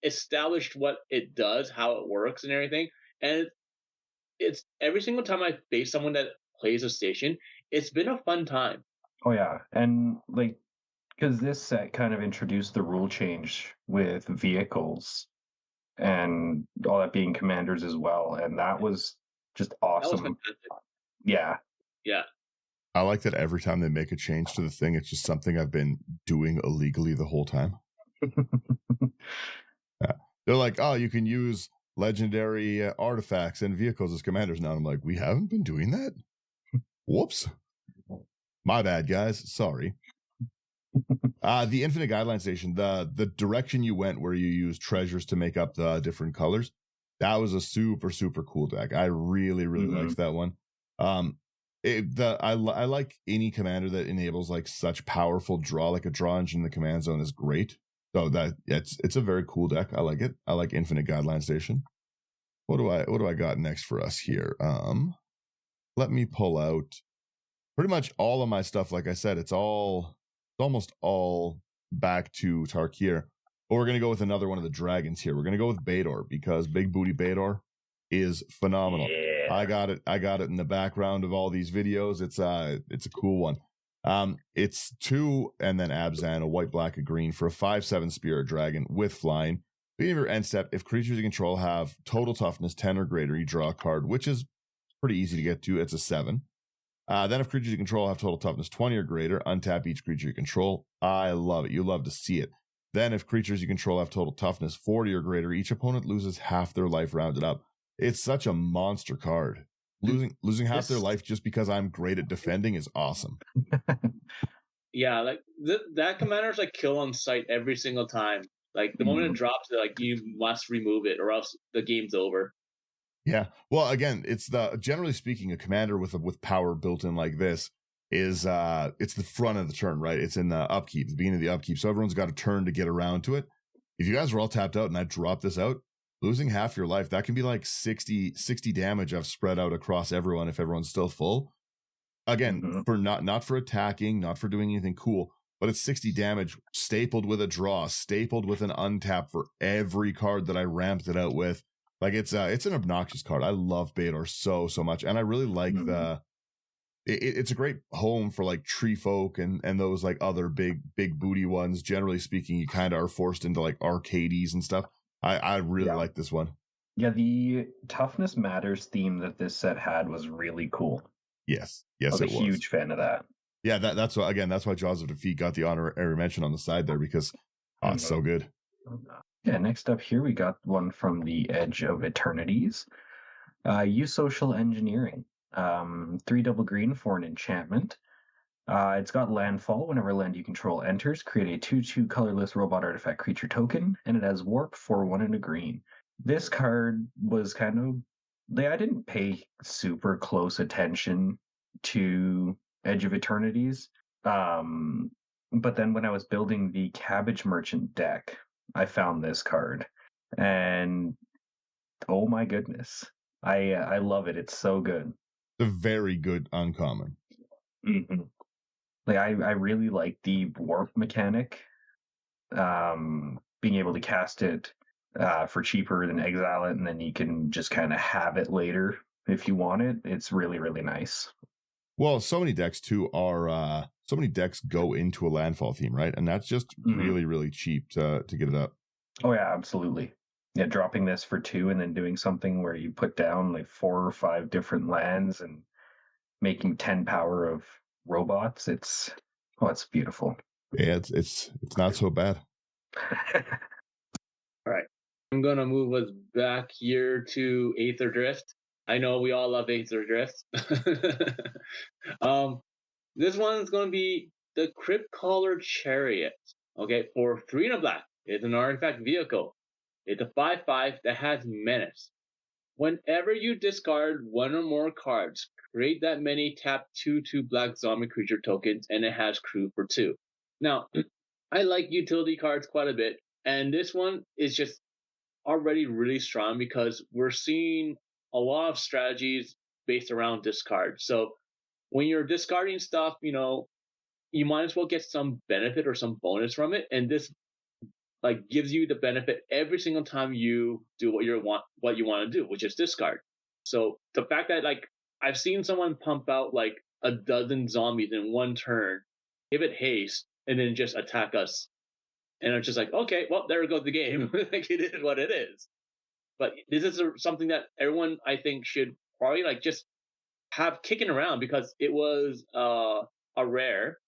established what it does, how it works, and everything. And it's every single time I face someone that plays a station, it's been a fun time. Oh yeah, and like because this set kind of introduced the rule change with vehicles and all that being commanders as well, and that was just That was awesome. fantastic. Yeah. Yeah. I like that every time they make a change to the thing, it's just something I've been doing illegally the whole time. They're like, oh, you can use legendary artifacts and vehicles as commanders now. And I'm like, we haven't been doing that? Whoops. My bad, guys. Sorry. The Infinite Guideline Station, the direction you went where you use treasures to make up the different colors, that was a super, super cool deck. I really, really liked that one. I like any commander that enables like such powerful draw, like a draw engine in the command zone is great. So that it's a very cool deck. I like it. I like Infinite Guideline Station. What do I got next for us here? Let me pull out pretty much all of my stuff. Like I said, it's almost all back to Tarkir. But we're gonna go with another one of the dragons here. We're gonna go with Bador because Big Booty Bador is phenomenal. Yeah. I got it in the background of all these videos. It's a cool one. It's 2 and then Abzan, a white, black, a green for a 5/7 spirit dragon with flying. Beginning of your end step, if creatures you control have total toughness 10 or greater, you draw a card, which is pretty easy to get to. It's a 7. Then if creatures you control have total toughness 20 or greater, untap each creature you control. I love it. You love to see it. Then if creatures you control have total toughness 40 or greater, each opponent loses half their life rounded up. It's such a monster card. Losing half their life just because I'm great at defending is awesome. Yeah, like that commander's like kill on sight every single time. Like the moment it drops, like you must remove it or else the game's over. Yeah. Well, again, it's generally speaking, a commander with power built in like this is it's the front of the turn, right? It's in the upkeep, the beginning of the upkeep. So everyone's got a turn to get around to it. If you guys are all tapped out and I drop this out, losing half your life, that can be like 60 damage I've spread out across everyone if everyone's still full. Again, for not for attacking, not for doing anything cool, but it's 60 damage stapled with a draw, stapled with an untap for every card that I ramped it out with. Like it's an obnoxious card. I love Bador so much, and I really like it's a great home for like tree folk and those like other big booty ones. Generally speaking, you kind of are forced into like arcades and stuff. I really like this one. Yeah, the Toughness Matters theme that this set had was really cool. Yes, I was a huge fan of that. Yeah, that's why Jaws of Defeat got the honorary mention on the side there because it's so good. Yeah, next up here we got one from the Edge of Eternities. Use Social Engineering. 3 double green for an enchantment. It's got landfall. Whenever land you control enters, create a 2/2 colorless robot artifact creature token, and it has warp for 1 and a green. This card was kind of I didn't pay super close attention to Edge of Eternities. But then when I was building the Cabbage Merchant deck, I found this card, and oh my goodness, I love it. It's so good. It's a very good uncommon. Mm-hmm. Like I really like the warp mechanic. Being able to cast it for cheaper than exile it, and then you can just kind of have it later if you want it. It's really, really nice. Well, so many decks too are so many decks go into a landfall theme, right? And that's just really, really cheap to get it up. Oh yeah, absolutely. Yeah, dropping this for 2 and then doing something where you put down like 4 or 5 different lands and making 10 power of robots. It's beautiful. Yeah, it's not so bad. All right. I'm going to move us back here to Aether Drift. I know we all love Aether Drift. This one's going to be the Crypt Caller Chariot. Okay, for 3 and a black. It's an artifact vehicle. It's a 5/5 that has menace. Whenever you discard 1 or more cards, create that many tap 2/2 black zombie creature tokens, and it has crew for 2. Now, I like utility cards quite a bit, and this one is just already really strong because we're seeing a lot of strategies based around discard. So when you're discarding stuff, you might as well get some benefit or some bonus from it. And this like gives you the benefit every single time you do what you want to do, which is discard. So the fact that like I've seen someone pump out like a dozen zombies in one turn, give it haste, and then just attack us. And I'm just like, okay, well, there goes the game. Like it is what it is. But this is something that everyone I think should probably like just have kicking around because it was a rare,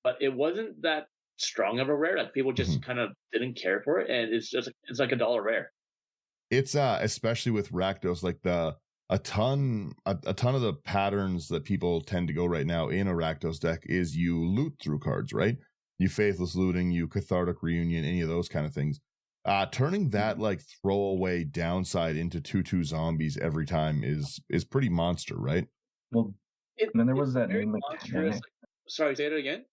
but it wasn't that strong of a rare. Like people just kind of didn't care for it, and it's like $1 rare. It's especially with Rakdos, like a ton of the patterns that people tend to go right now in a Rakdos deck is you loot through cards, right? You Faithless Looting, you Cathartic Reunion, any of those kind of things. Turning that like throwaway downside into 2/2 zombies every time is pretty monster, right? Well, and then there was that new mechanic. Sorry, say it again.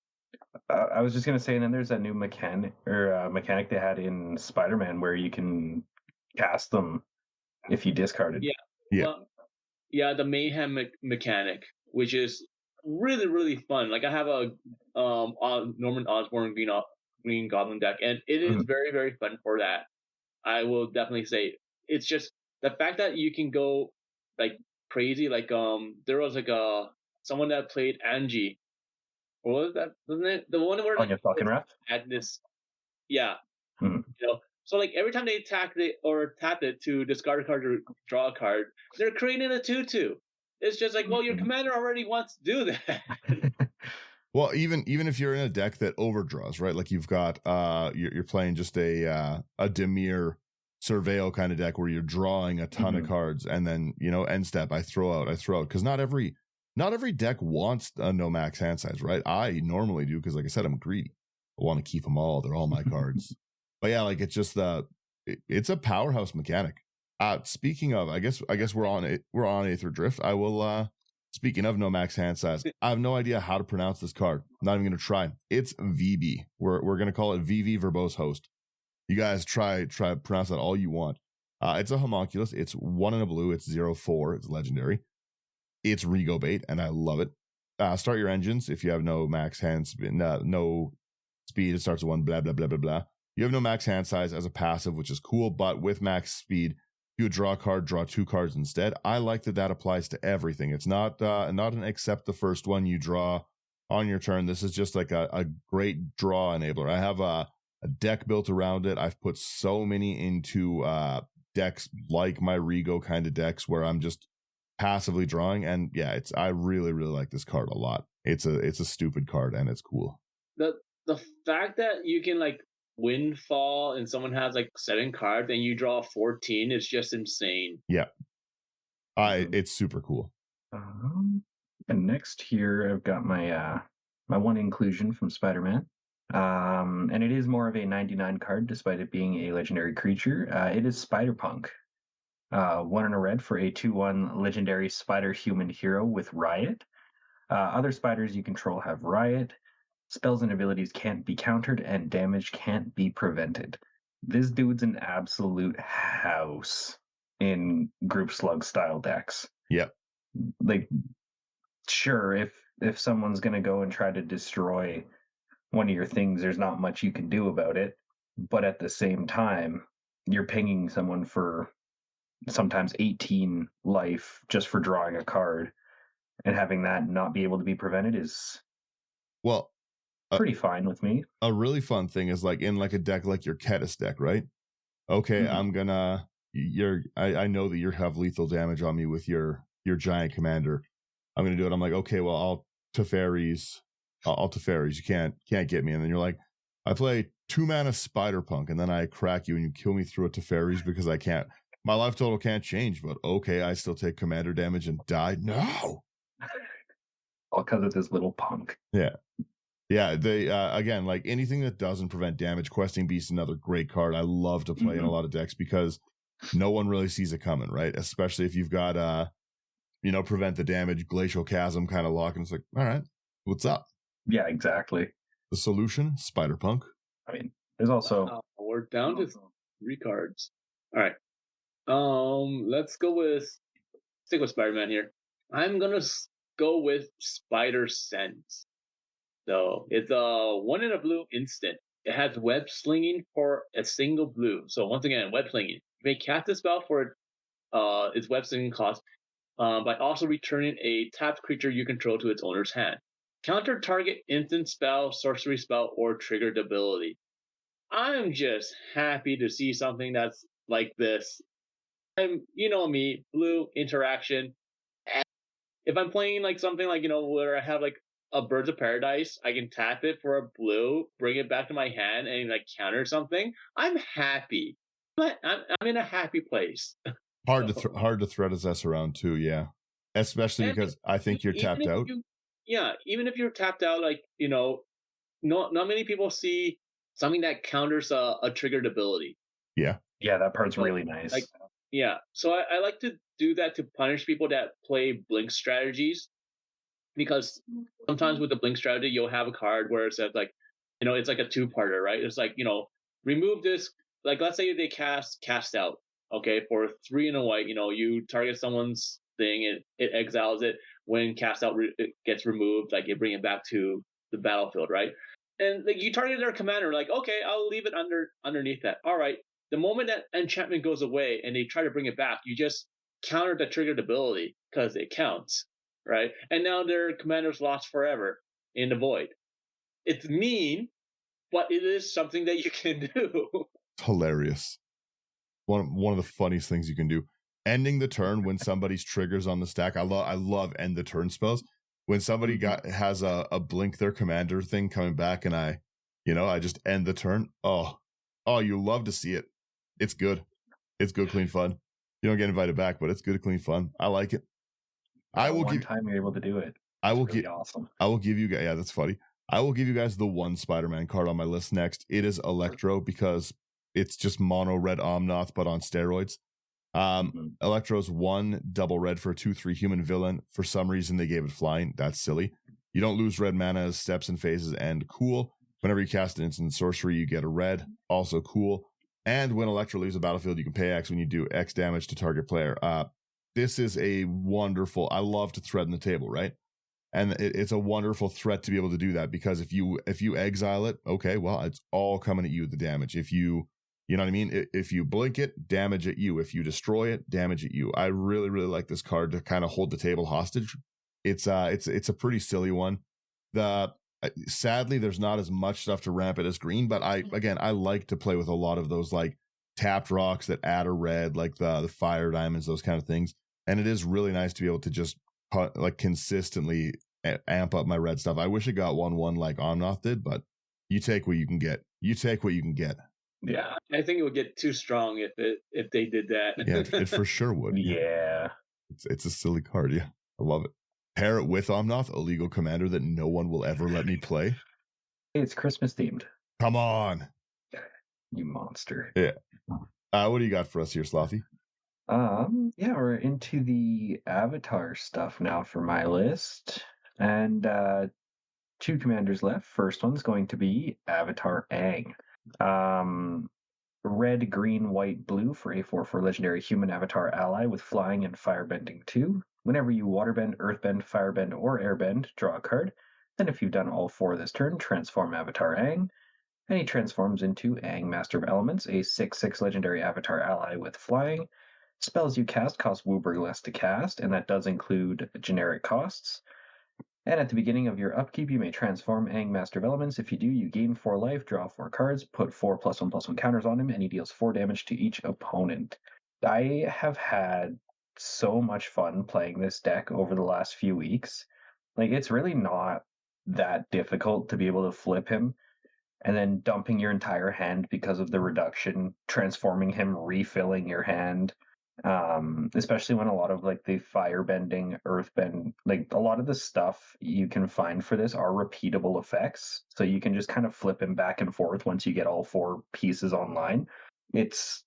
I was just gonna say, and then there's that new mechanic they had in Spider-Man where you can cast them if you discarded. Yeah, the mayhem mechanic, which is really really fun. Like I have a Norman Osborn Green Goblin deck, and it is very very fun for that. I will definitely say it's just the fact that you can go like crazy. Like there was like someone that played Angie. What was that? Wasn't it the one where on your fucking ref? At this, yeah. So like every time they attacked it or tap it to discard a card or draw a card, they're creating a 2/2. It's just like, well, your commander already wants to do that. Well, even if you're in a deck that overdraws, right? Like you've got you're playing just a Dimir Surveil kind of deck where you're drawing a ton of cards, and then end step I throw out because not every deck wants a no max hand size, right? I normally do because, like I said, I'm greedy. I want to keep them all. They're all my cards. But yeah, like it's just it's a powerhouse mechanic. Speaking of, I guess we're on Aether Drift. I will. Speaking of no max hand size, I have no idea how to pronounce this card. I'm not even going to try. It's VB. We're going to call it VV Verbose Host. You guys try pronounce that all you want. It's a homunculus. It's 1 and a blue. It's 0/4. It's legendary. It's Rego bait, and I love it. Start your engines if you have no max hand no speed. It starts at 1. Blah blah blah blah blah. You have no max hand size as a passive, which is cool, but with max speed, you would draw a card, draw 2 cards instead. I like that applies to everything. It's not an except the first one you draw on your turn. This is just like a great draw enabler. I have a deck built around it. I've put so many into decks like my Rego kind of decks where I'm just passively drawing, and yeah, I really really like this card a lot. It's a stupid card and it's cool. The fact that you can like windfall and someone has like 7 cards and you draw 14 is just insane. Yeah, it's super cool. And next here I've got my my one inclusion from Spider-Man, and it is more of a 99 card despite it being a legendary creature. It is Spider-Punk. 1 and a red for a 2/1 legendary spider human hero with Riot. Other spiders you control have Riot. Spells and abilities can't be countered, and damage can't be prevented. This dude's an absolute house in group slug style decks. Yep. Like, sure, if someone's gonna go and try to destroy one of your things, there's not much you can do about it. But at the same time, you're pinging someone for sometimes 18 life just for drawing a card, and having that not be able to be prevented is pretty fine with me. A really fun thing is like in like a deck like your Ketis deck, right? Okay, I'm gonna I know that you have lethal damage on me with your giant commander. I'm gonna do it. I'm like, okay, well I'll Teferis. You can't get me. And then you're like, I play 2 mana Spider-Punk, and then I crack you and you kill me through a Teferis because I can't. My life total can't change, but okay, I still take commander damage and die. No, all because of this little punk. Yeah, they again, like anything that doesn't prevent damage. Questing Beast, another great card. I love to play in a lot of decks because no one really sees it coming, right? Especially if you've got prevent the damage, Glacial Chasm kind of lock, and it's like, all right, what's up? Yeah, exactly. The solution, Spider-Punk. I mean, there's also we're down to 3 cards. All right. Let's stick with Spider-Man here. I'm gonna go with Spider Sense. So it's a one in a blue instant. It has web slinging for a single blue. So once again, web slinging. You may cast a spell for its web slinging cost by also returning a tapped creature you control to its owner's hand. Counter target instant spell, sorcery spell, or triggered ability. I'm just happy to see something that's like this. You know me, blue interaction. If I'm playing like something like where I have like a Birds of Paradise, I can tap it for a blue, bring it back to my hand, and like counter something. I'm happy, but I'm in a happy place. Hard to thread his S around too, yeah. Especially And because I think you're even tapped if out. yeah, even if you're tapped out, like not many people see something that counters a triggered ability. Yeah. Yeah, that part's So, really nice. like, yeah, so I like to do that to punish people that play blink strategies because sometimes with the blink strategy you'll have a card where it says like it's like a two-parter, right? It's like remove this, like let's say they cast out, okay, for 3 and a white, you target someone's thing and it exiles it. When cast out it gets removed, like you bring it back to the battlefield, right? And like you target their commander, like okay, I'll leave it underneath that, all right. The moment that enchantment goes away and they try to bring it back, you just counter the triggered ability because it counts, right? And now their commander's lost forever in the void. It's mean, but it is something that you can do. It's hilarious. One of the funniest things you can do. Ending the turn when somebody's triggers on the stack. I love end the turn spells. When somebody has a blink their commander thing coming back and I just end the turn. Oh, you love to see it. It's good. It's good, clean fun. You don't get invited back, but it's good, clean fun. I like it. I will one give time you're able to do it. I will really give awesome. I will give you guys, yeah, that's funny. I will give you guys the one Spider-Man card on my list next. It is Electro because it's just mono red Omnoth, but on steroids. Electro's 1 double red for a 2/3 human villain. For some reason, they gave it flying. That's silly. You don't lose red mana as steps and phases, and cool. Whenever you cast an instant sorcery, you get a red. Also cool. And when Electro leaves the battlefield, you can pay X when you do X damage to target player. This is a wonderful. I love to thread in the table, right? And it's a wonderful threat to be able to do that because if you exile it, okay, well, it's all coming at you, the damage. If you know what I mean? If you blink it, damage at you. If you destroy it, damage at you. I really, really like this card to kind of hold the table hostage. It's a pretty silly one. Sadly, there's not as much stuff to ramp it as green, but I like to play with a lot of those like tapped rocks that add a red, like the fire diamonds, those kind of things. And it is really nice to be able to just like consistently amp up my red stuff. I wish it got 1/1 like Omnoth did, but you take what you can get. Yeah, I think it would get too strong if they did that. Yeah, it for sure would. Yeah. It's a silly card. Yeah, I love it. Pair it with Omnoth, a legal commander that no one will ever let me play. It's Christmas themed. Come on, you monster. Yeah. What do you got for us here, Slothy? Yeah, we're into the Avatar stuff now for my list, and 2 commanders left. First one's going to be Avatar Aang. Red, green, white, blue for a 4/4 legendary human avatar ally with flying and firebending 2. Whenever you waterbend, earthbend, firebend, or airbend, draw a card. Then if you've done all 4 this turn, transform Avatar Aang. And he transforms into Aang, Master of Elements, a 6/6 legendary avatar ally with flying. Spells you cast cost Wooburg less to cast, and that does include generic costs. And at the beginning of your upkeep, you may transform Aang, Master of Elements. If you do, you gain 4 life, draw 4 cards, put 4 +1/+1 counters on him, and he deals 4 damage to each opponent. I have had so much fun playing this deck over the last few weeks. Like, it's really not that difficult to be able to flip him and then dumping your entire hand because of the reduction, transforming him, refilling your hand. Especially when a lot of like the firebending, earthbend, like a lot of the stuff you can find for this are repeatable effects. So you can just kind of flip him back and forth once you get all 4 pieces online. It's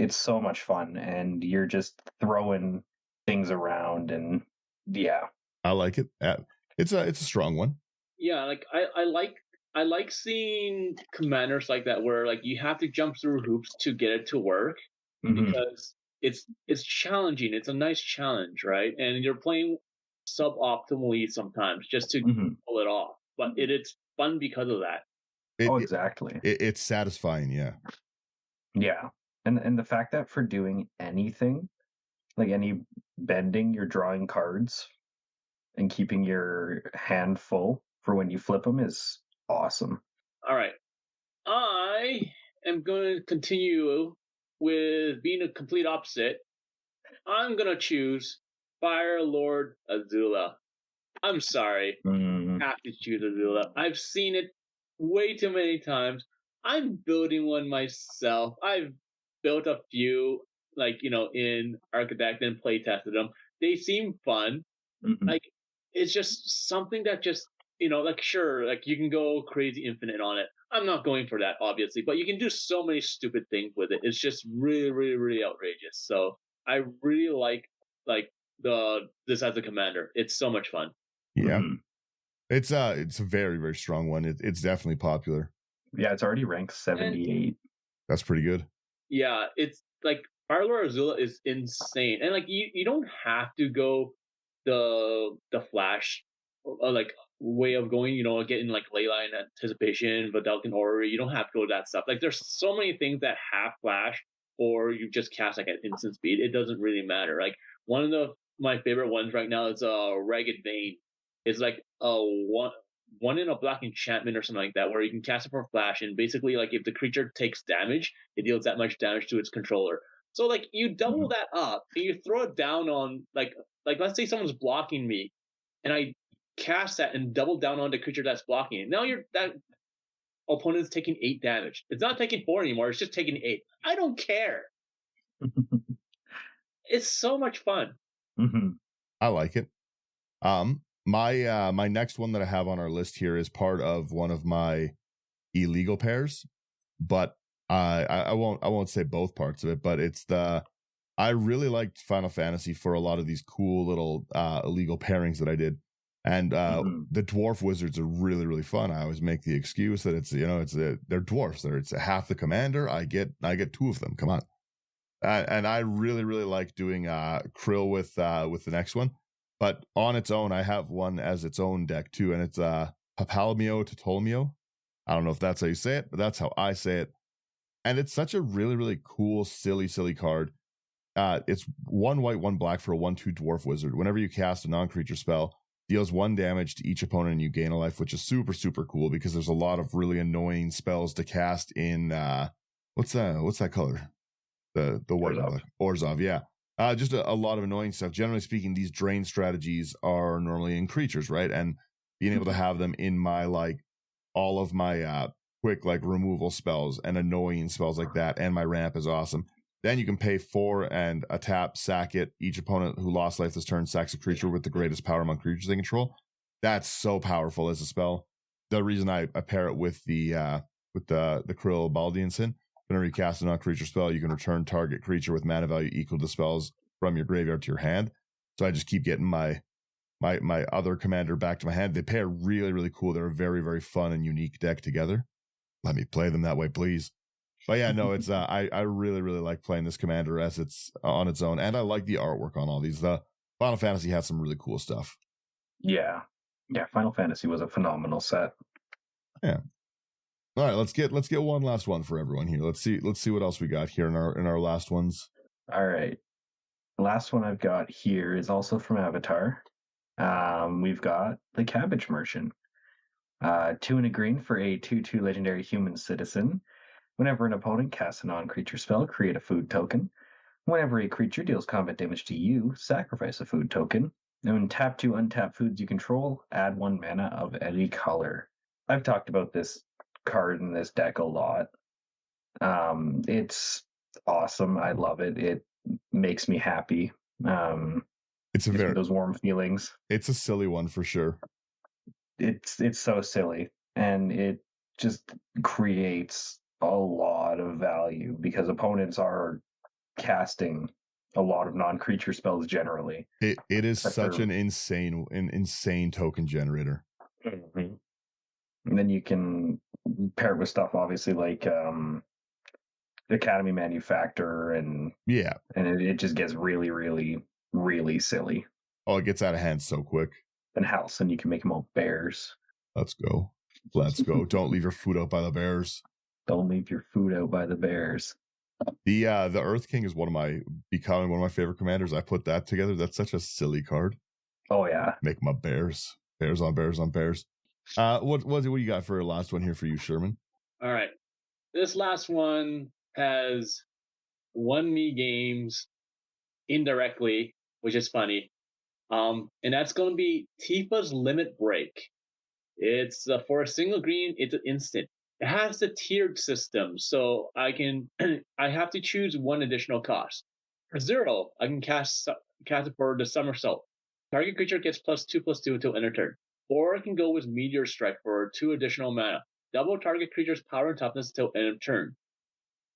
so much fun, and you're just throwing things around, and yeah. I like it. It's a strong one. Yeah, like I like seeing commanders like that where like you have to jump through hoops to get it to work. because it's challenging. It's a nice challenge, right? And you're playing suboptimally sometimes just to Mm-hmm. pull it off. But it's fun because of that. Oh, It, exactly. it's satisfying. Yeah. Yeah. And the fact that for doing anything, like any bending, you're drawing cards and keeping your hand full for when you flip them is awesome. All right. I am going to continue with being a complete opposite. I'm going to choose Fire Lord Azula. I'm sorry. Mm, Have to choose Azula. I've seen it way too many times. I'm building one myself. I've built a few, like, in Architect and play tested them. They seem fun. mhm. Like, it's just something that just, like, sure, like, you can go crazy infinite on it. I'm not going for that, obviously, but you can do so many stupid things with it. It's just really, really, really outrageous. So I really like this as a commander. It's so much fun. Yeah. Mhm. It's a very, very strong one. It's definitely popular. Yeah, it's already ranked And 78. That's pretty good. yeah, it's like Fire Lord Azula is insane, and like you don't have to go the Flash like way of going. Getting like Leyline Anticipation, Vidalcan Orrery. You don't have to go that stuff. Like there's so many things that have Flash, or you just cast like at instant speed. It doesn't really matter. Like one of my favorite ones right now is Ragged Vein. It's like a one in a black enchantment or something like that, where you can cast it for Flash, and basically like if the creature takes damage, it deals that much damage to its controller. So like you double Mhm. that up and you throw it down on like let's say someone's blocking me, and I cast that and double down on the creature that's blocking it. Now that opponent's taking 8 damage. It's not taking 4 anymore. It's just taking 8. I don't care. It's so much fun. Mhm. I like it. My next one that I have on our list here is part of one of my illegal pairs, but I won't say both parts of it, but I really liked Final Fantasy for a lot of these cool little illegal pairings that I did. And Mhm. the dwarf wizards are really, really fun. I always make the excuse that they're dwarfs. It's half the commander. I get 2 of them. Come on. And I really, really like doing Krill with the next one. But on its own, I have one as its own deck too, and it's Papalmio to Ptolemy. I don't know if that's how you say it, but that's how I say it. And it's such a really, really cool, silly card. It's 1 white, 1 black for a 1/2 dwarf wizard. Whenever you cast a non-creature spell, deals 1 damage to each opponent and you gain a life, which is super, super cool because there's a lot of really annoying spells to cast in what's that color? The white and Orzhov. black. Orzhov, yeah. Just a lot of annoying stuff. Generally speaking, these drain strategies are normally in creatures, right? And being able to have them in my all of my quick removal spells and annoying spells like that, and my ramp is awesome. Then you can pay 4 and a tap, sack it. Each opponent who lost life this turn sacks a creature with the greatest power among creatures they control. That's so powerful as a spell. The reason I pair it with the Krill Baldian Sin. Whenever you cast a non-creature spell, you can return target creature with mana value equal to spells from your graveyard to your hand. So I just keep getting my other commander back to my hand. They pair really, really cool. They're a very, very fun and unique deck together. Let me play them that way, please. But yeah, no, it's I really, really like playing this commander as it's on its own, and I like the artwork on all these. The Final Fantasy has some really cool stuff. Yeah. Yeah, Final Fantasy was a phenomenal set. Yeah. All right, let's get one last one for everyone here. Let's see what else we got here in our last ones. All right. The last one I've got here is also from Avatar. We've got the Cabbage Merchant. 2 and a green for a 2/2 legendary human citizen. Whenever an opponent casts a non-creature spell, create a food token. Whenever a creature deals combat damage to you, sacrifice a food token. And when tap 2 untap foods you control, add 1 mana of any color. I've talked about this card in this deck a lot. It's awesome. I love it. It makes me happy. It's a gives me very those warm feelings. it's a silly one for sure. It's so silly, and it just creates a lot of value because opponents are casting a lot of non-creature spells generally. It is Except such for- an insane token generator. Mhm. And then you can pair it with stuff, obviously, like Academy manufacturer, and it just gets really, really, really silly. Oh, it gets out of hand so quick. And house, and you can make them all bears. Let's go. Don't leave your food out by the bears. Don't leave your food out by the bears. The Earth King is becoming one of my favorite commanders. I put that together. That's such a silly card. Oh yeah. Make my bears. Bears on bears on bears. What do you got for a last one here for you, Sherman? All right. This last one has won me games indirectly, which is funny. And that's going to be Tifa's Limit Break. It's for a single green, it's an instant. It has the tiered system, so I have to choose one additional cost. For 0, I can cast it for the Somersault. Target creature gets +2/+2 until end of turn. Or I can go with Meteor Strike for 2 additional mana. Double target creature's power and toughness until end of turn.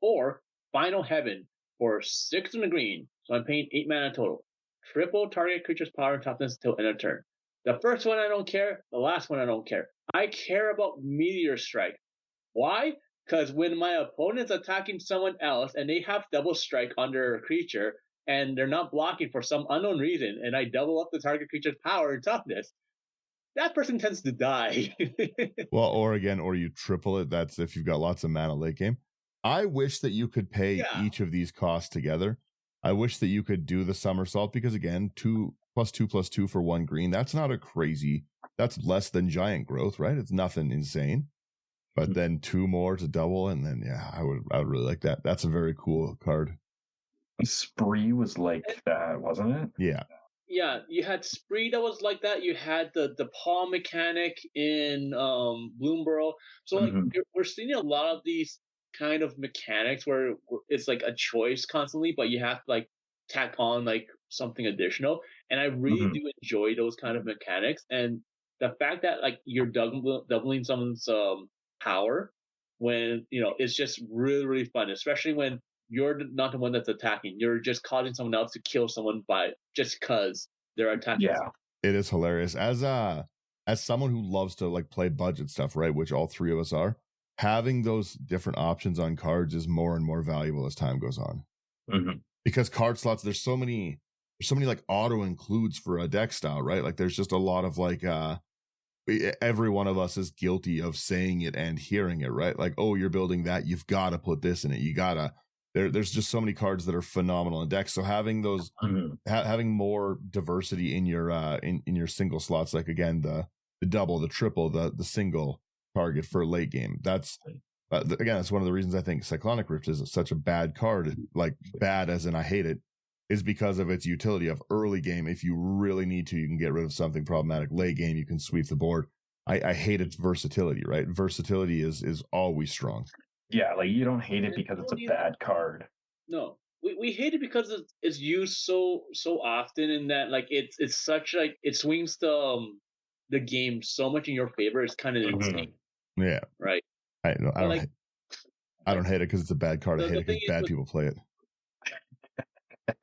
Or Final Heaven for 6 in the green, so I'm paying 8 mana total. Triple target creature's power and toughness until end of turn. The first one I don't care, the last one I don't care. I care about Meteor Strike. Why? Because when my opponent's attacking someone else and they have double strike on their creature and they're not blocking for some unknown reason, and I double up the target creature's power and toughness, that person tends to die. Well, or you triple it. That's if you've got lots of mana late game. I wish that you could pay each of these costs together. I wish that you could do the Somersault, because again, 2/2/2 for 1 green. That's not that's less than Giant Growth, right? It's nothing insane. But then 2 more to double, and then I would really like that. That's a very cool card. Spree was like that, wasn't it? Yeah. Yeah, you had Spree that was like that. You had the paw mechanic in Bloomburrow. So like we're seeing a lot of these kind of mechanics where it's like a choice constantly, but you have to like tack on like something additional. And I really do enjoy those kind of mechanics. And the fact that like you're doubling someone's power when it's just really, really fun, especially when you're not the one that's attacking. You're just causing someone else to kill someone just because they're attacking. Yeah, it is hilarious. As someone who loves to like play budget stuff, right, which all 3 of us are, having those different options on cards is more and more valuable as time goes on. Because card slots, there's so many like auto includes for a deck style, right? Like there's just a lot of like every one of us is guilty of saying it and hearing it, right? Like, oh, you're building that, you've got to put this in it. You gotta. There's just so many cards that are phenomenal in decks. So having those, having more diversity in your in your single slots, like again the double, the triple, the single target for late game. That's again, that's one of the reasons I think Cyclonic Rift is such a bad card. Like bad as in I hate it, is because of its utility of early game. If you really need to, you can get rid of something problematic. Late game, you can sweep the board. I hate its versatility, right? Versatility is always strong. Yeah, like you don't hate it because it's a bad card. No, we hate it because it's used so often, in that like it's such like it swings the game so much in your favor. It's kind of insane. Yeah, right. I don't hate it because it's a bad card. I hate it because bad people play it.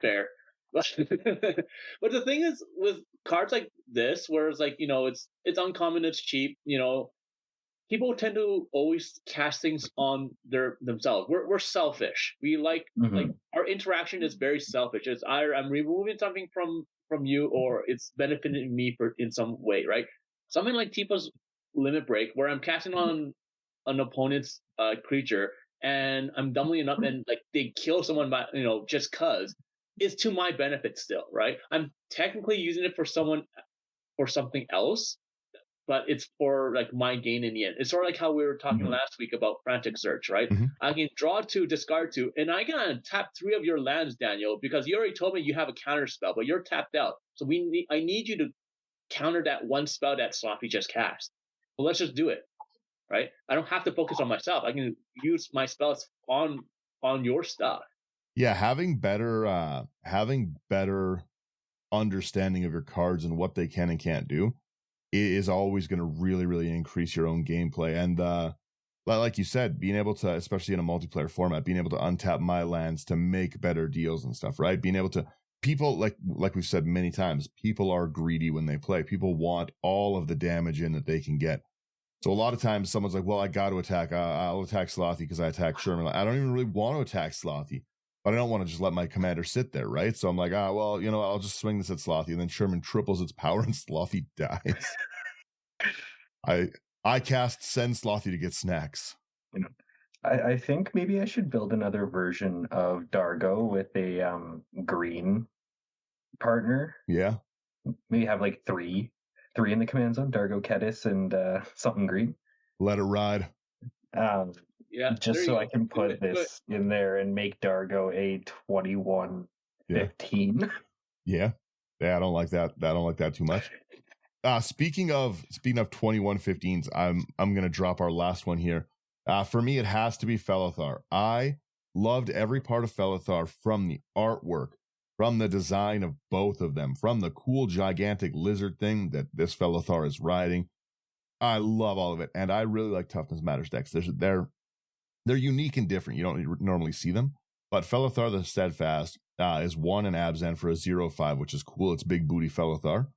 Fair. But the thing is with cards like this, where it's like it's uncommon, it's cheap, people tend to always cast things on themselves. We're selfish. We like our interaction is very selfish. It's either I'm removing something from you, or it's benefiting me in some way, right? Something like Tifa's Limit Break, where I'm casting on an opponent's creature and I'm doubling it up, and like they kill someone by just cause, is to my benefit still, right? I'm technically using it for something else, but it's for like my gain in the end. It's sort of like how we were talking last week about Frantic Search, right? I can draw 2, discard 2, and I can tap 3 of your lands, Daniel, because you already told me you have a counter spell, but you're tapped out. So I need you to counter that one spell that Slothy just cast. Well, let's just do it, right? I don't have to focus on myself. I can use my spells on your stuff. Yeah, having better understanding of your cards and what they can and can't do is always going to really, really increase your own gameplay. And like you said, being able to, especially in a multiplayer format, being able to untap my lands to make better deals and stuff, right? Being able to, people like we've said many times, people are greedy when they play. People want all of the damage in that they can get. So a lot of times someone's like, well, I got to attack. I'll attack Slothy because I attacked Sherman. I don't even really want to attack Slothy, but I don't want to just let my commander sit there, right? So I'm like, well, I'll just swing this at Slothy, and then Sherman triples its power and Slothy dies. I cast send Slothy to get snacks. I think maybe I should build another version of Dargo with a green partner. Yeah. Maybe have like three in the command zone: Dargo, Kedis, and something green. Let it ride. Yeah, just so I can put this in there and make Dargo a 21-15. Yeah. I don't like that. I don't like that too much. Speaking of 21-15s, I'm gonna drop our last one here. For me, it has to be Felithar. I loved every part of Felithar, from the artwork, from the design of both of them, from the cool gigantic lizard thing that this Felithar is riding. I love all of it, and I really like Toughness Matters decks. They're unique and different. You don't normally see them, but Felithar the Steadfast is 1 in Abzan for a 0/5, which is cool. It's big booty Felithar.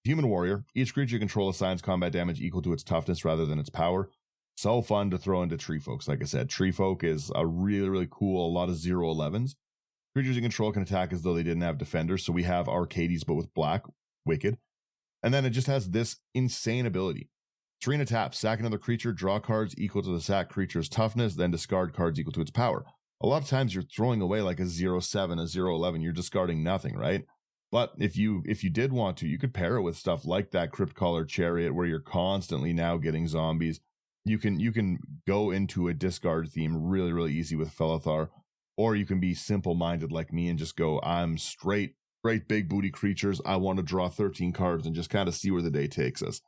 Human Warrior. Each creature you control assigns combat damage equal to its toughness rather than its power. So fun to throw into Tree Folks. Like I said, Tree Folk is a really, really cool, a lot of 0/11s. Creatures you control can attack as though they didn't have defenders. So we have Arcades, but with black, wicked. And then it just has this insane ability. Serena tap, sack another creature, draw cards equal to the sack creature's toughness, then discard cards equal to its power. A lot of times you're throwing away like a 0/7, a 0/11, you're discarding nothing, right? But if you did want to, you could pair it with stuff like that Crypt Caller Chariot, where you're constantly now getting zombies. You can go into a discard theme really, really easy with Felithar, or you can be simple-minded like me and just go, I'm straight big booty creatures. I want to draw 13 cards and just kind of see where the day takes us.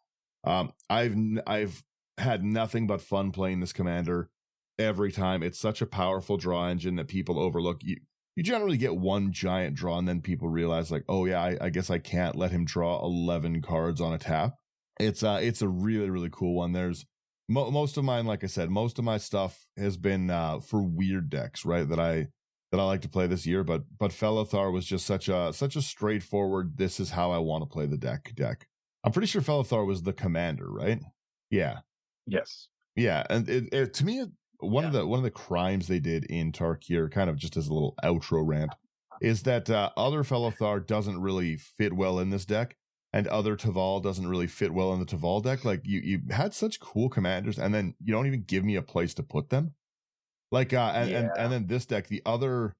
I've had nothing but fun playing this commander every time. It's such a powerful draw engine that people overlook. You generally get one giant draw, and then people realize like, oh yeah, I guess I can't let him draw 11 cards on a tap. It's a really, really cool one. There's most of mine, like I said, most of my stuff has been for weird decks, right? That I like to play this year. But Felithar was just such a straightforward, this is how I want to play the deck. I'm pretty sure Felithar was the commander, right? Yeah. Yes. Yeah, and it to me, one of the crimes they did in Tarkir, kind of just as a little outro rant, is that other Felithar doesn't really fit well in this deck, and other Taval doesn't really fit well in the Taval deck. Like you had such cool commanders, and then you don't even give me a place to put them. Like and then this deck, the other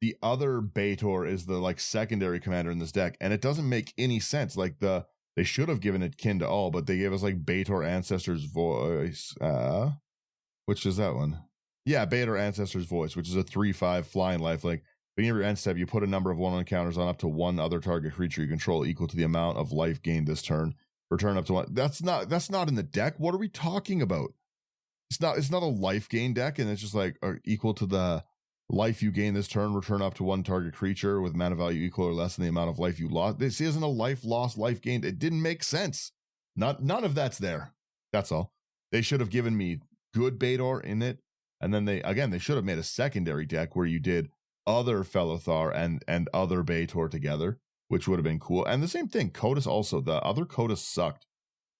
Baitor is the like secondary commander in this deck, and it doesn't make any sense. Like they should have given it kin to all, but they gave us like Baitor Ancestor's Voice. Which is that one? Yeah, Baitor Ancestor's Voice, which is a 3/5 flying lifelink. Beginning of your end step, you put a number of 1/1 counters on up to one other target creature you control equal to the amount of life gained this turn. Return up to 1. That's not in the deck. What are we talking about? It's not a life gain deck, and it's just like equal to the life you gain this turn. Return up to one target creature with mana value equal or less than the amount of life you lost. This isn't a life lost, life gained. It didn't make sense. None of that's there. That's all. They should have given me good Baitor in it, and then they should have made a secondary deck where you did other Felithar and other Baitor together, which would have been cool. And the same thing, Kotus also. The other Kotus sucked.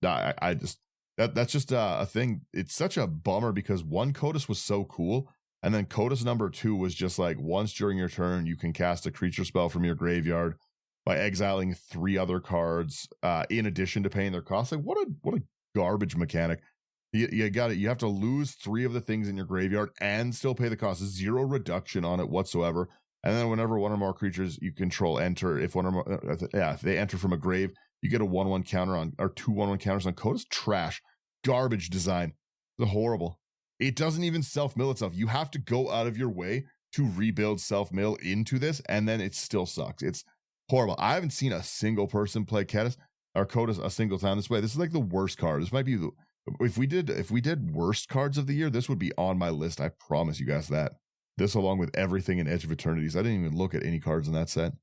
I just that's just a thing. It's such a bummer because one Kotus was so cool, and then Kotus number 2 was just like, once during your turn you can cast a creature spell from your graveyard by exiling 3 other cards in addition to paying their cost. Like what a garbage mechanic. You got it. You have to lose 3 of the things in your graveyard and still pay the cost. 0 reduction on it whatsoever. And then whenever one or more creatures you control enter, if one or more, if they enter from a grave, you get a 1/1 counter on, or 2 1/1 counters on Kotus. Trash, garbage design. It's horrible. It doesn't even self-mill itself. You have to go out of your way to rebuild self-mill into this, and then it still sucks. It's horrible. I haven't seen a single person play Kotus a single time this way. This is like the worst card. This might be the, if we did worst cards of the year, this would be on my list. I promise you guys that. This, along with everything in Edge of Eternities. I didn't even look at any cards in that set.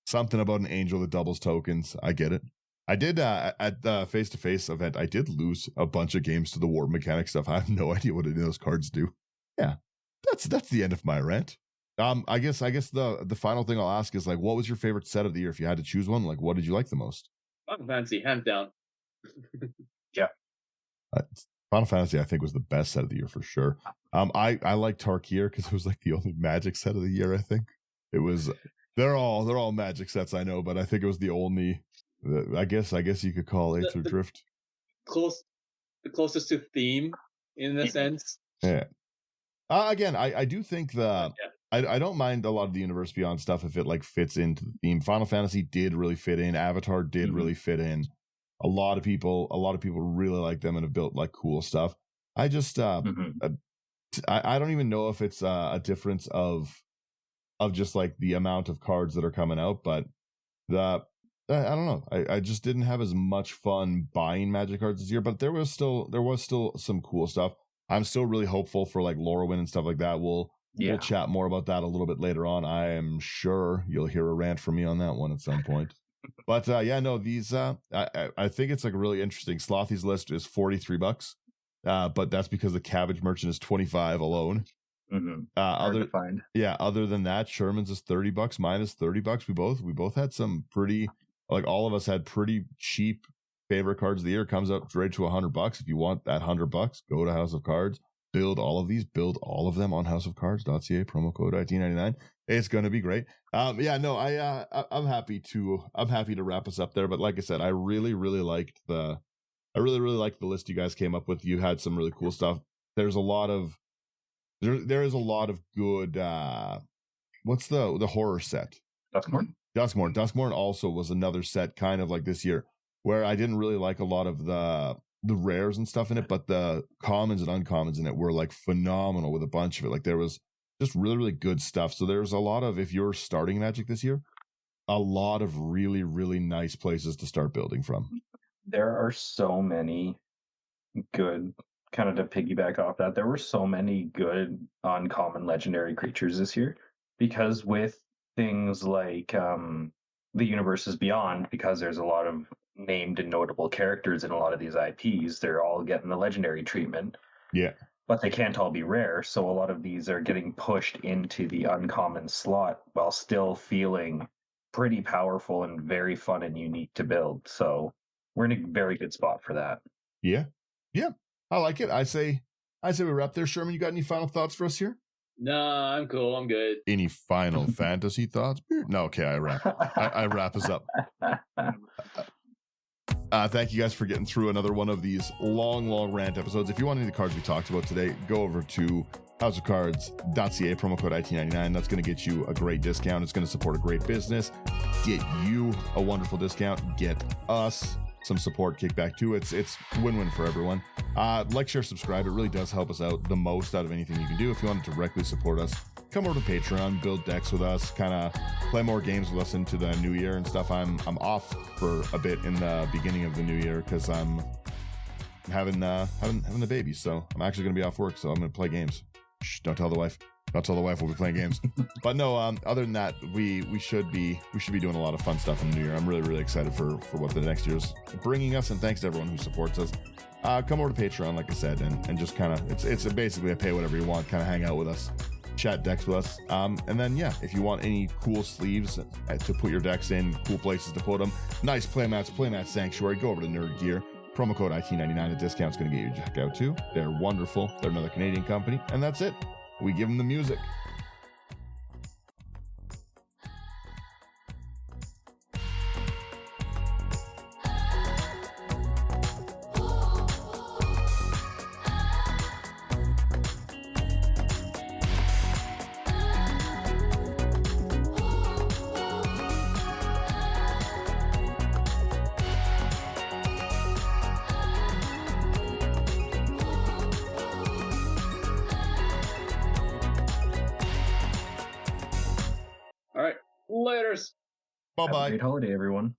Something about an angel that doubles tokens. I get it. I did at the face-to-face event, I did lose a bunch of games to the war mechanic stuff. I have no idea what any of those cards do. Yeah, that's the end of my rant. I guess the final thing I'll ask is, like, what was your favorite set of the year? If you had to choose one, like, what did you like the most? Final Fantasy, hands down. Yeah. Final Fantasy, I think, was the best set of the year for sure. I like Tarkir because it was like the only Magic set of the year. I think it was. They're all Magic sets, I know, but I think it was the only. I guess you could call Aether Drift the closest to theme in a sense. Yeah. Again, I do think I don't mind a lot of the Universe Beyond stuff if it like fits into the theme. Final Fantasy did really fit in. Avatar did really fit in. A lot of people really like them and have built like cool stuff. I just I don't even know if it's a difference of just like the amount of cards that are coming out, but I don't know. I just didn't have as much fun buying Magic cards this year, but there was still some cool stuff. I'm still really hopeful for like Lorwyn and stuff like that. We'll chat more about that a little bit later on. I am sure you'll hear a rant from me on that one at some point. But these I think it's like really interesting. Slothy's list is $43, but that's because the Cabbage Merchant is $25 alone. Hard to find. Other than that, Sherman's is $30. Mine is $30. We both had some pretty, like all of us had pretty cheap favorite cards of the year. Comes up right to $100. If you want that $100, go to House of Cards. Build all of these. Build all of them on houseofcards.ca. Promo code IT99. It's going to be great. I'm happy to wrap us up there. But like I said, I really liked the list you guys came up with. You had some really cool stuff. There's a lot of there is a lot of good. What's the horror set? Duskmorn also was another set kind of like this year where I didn't really like a lot of the rares and stuff in it, but the commons and uncommons in it were like phenomenal with a bunch of it. Like there was just really good stuff. So there's a lot of, if you're starting Magic this year, a lot of really nice places to start building from. There are so many good, kind of to piggyback off that, there were so many good uncommon legendary creatures this year, because with things like the Universes Beyond, because there's a lot of named and notable characters in a lot of these IPs, they're all getting the legendary treatment. Yeah. But they can't all be rare, so a lot of these are getting pushed into the uncommon slot while still feeling pretty powerful and very fun and unique to build. So we're in a very good spot for that. Yeah. I like it. I say we wrap there. Sherman, you got any final thoughts for us here? No, I'm cool. I'm good. Any final fantasy thoughts? No, okay, I wrap us up. Thank you guys for getting through another one of these long rant episodes. If you want any of the cards we talked about today, go over to houseofcards.ca, promo code IT99. That's going to get you a great discount. It's going to support a great business, get you a wonderful discount, get us some support kickback too. It's win-win for everyone. Like, share, subscribe. It really does help us out the most out of anything you can do. If you want to directly support us, come over to Patreon, build decks with us, kind of play more games with us into the new year and stuff. I'm off for a bit in the beginning of the new year because I'm having the baby, so I'm actually going to be off work, so I'm going to play games. Shh, don't tell the wife. Don't tell the wife we'll be playing games. But no, other than that, we should be doing a lot of fun stuff in the new year. I'm really excited for what the next year's bringing us, and thanks to everyone who supports us. Come over to Patreon, like I said, and just kind of it's basically a pay whatever you want, kind of hang out with us, chat decks with us, and then if you want any cool sleeves to put your decks in, cool places to put them, nice playmat sanctuary, go over to Nerd Gear. Promo code IT99. A discount's going to get you a checkout too. They're wonderful. They're another Canadian company, and that's it. We give them the music. All right. Laters. Bye-bye. Have a great holiday, everyone.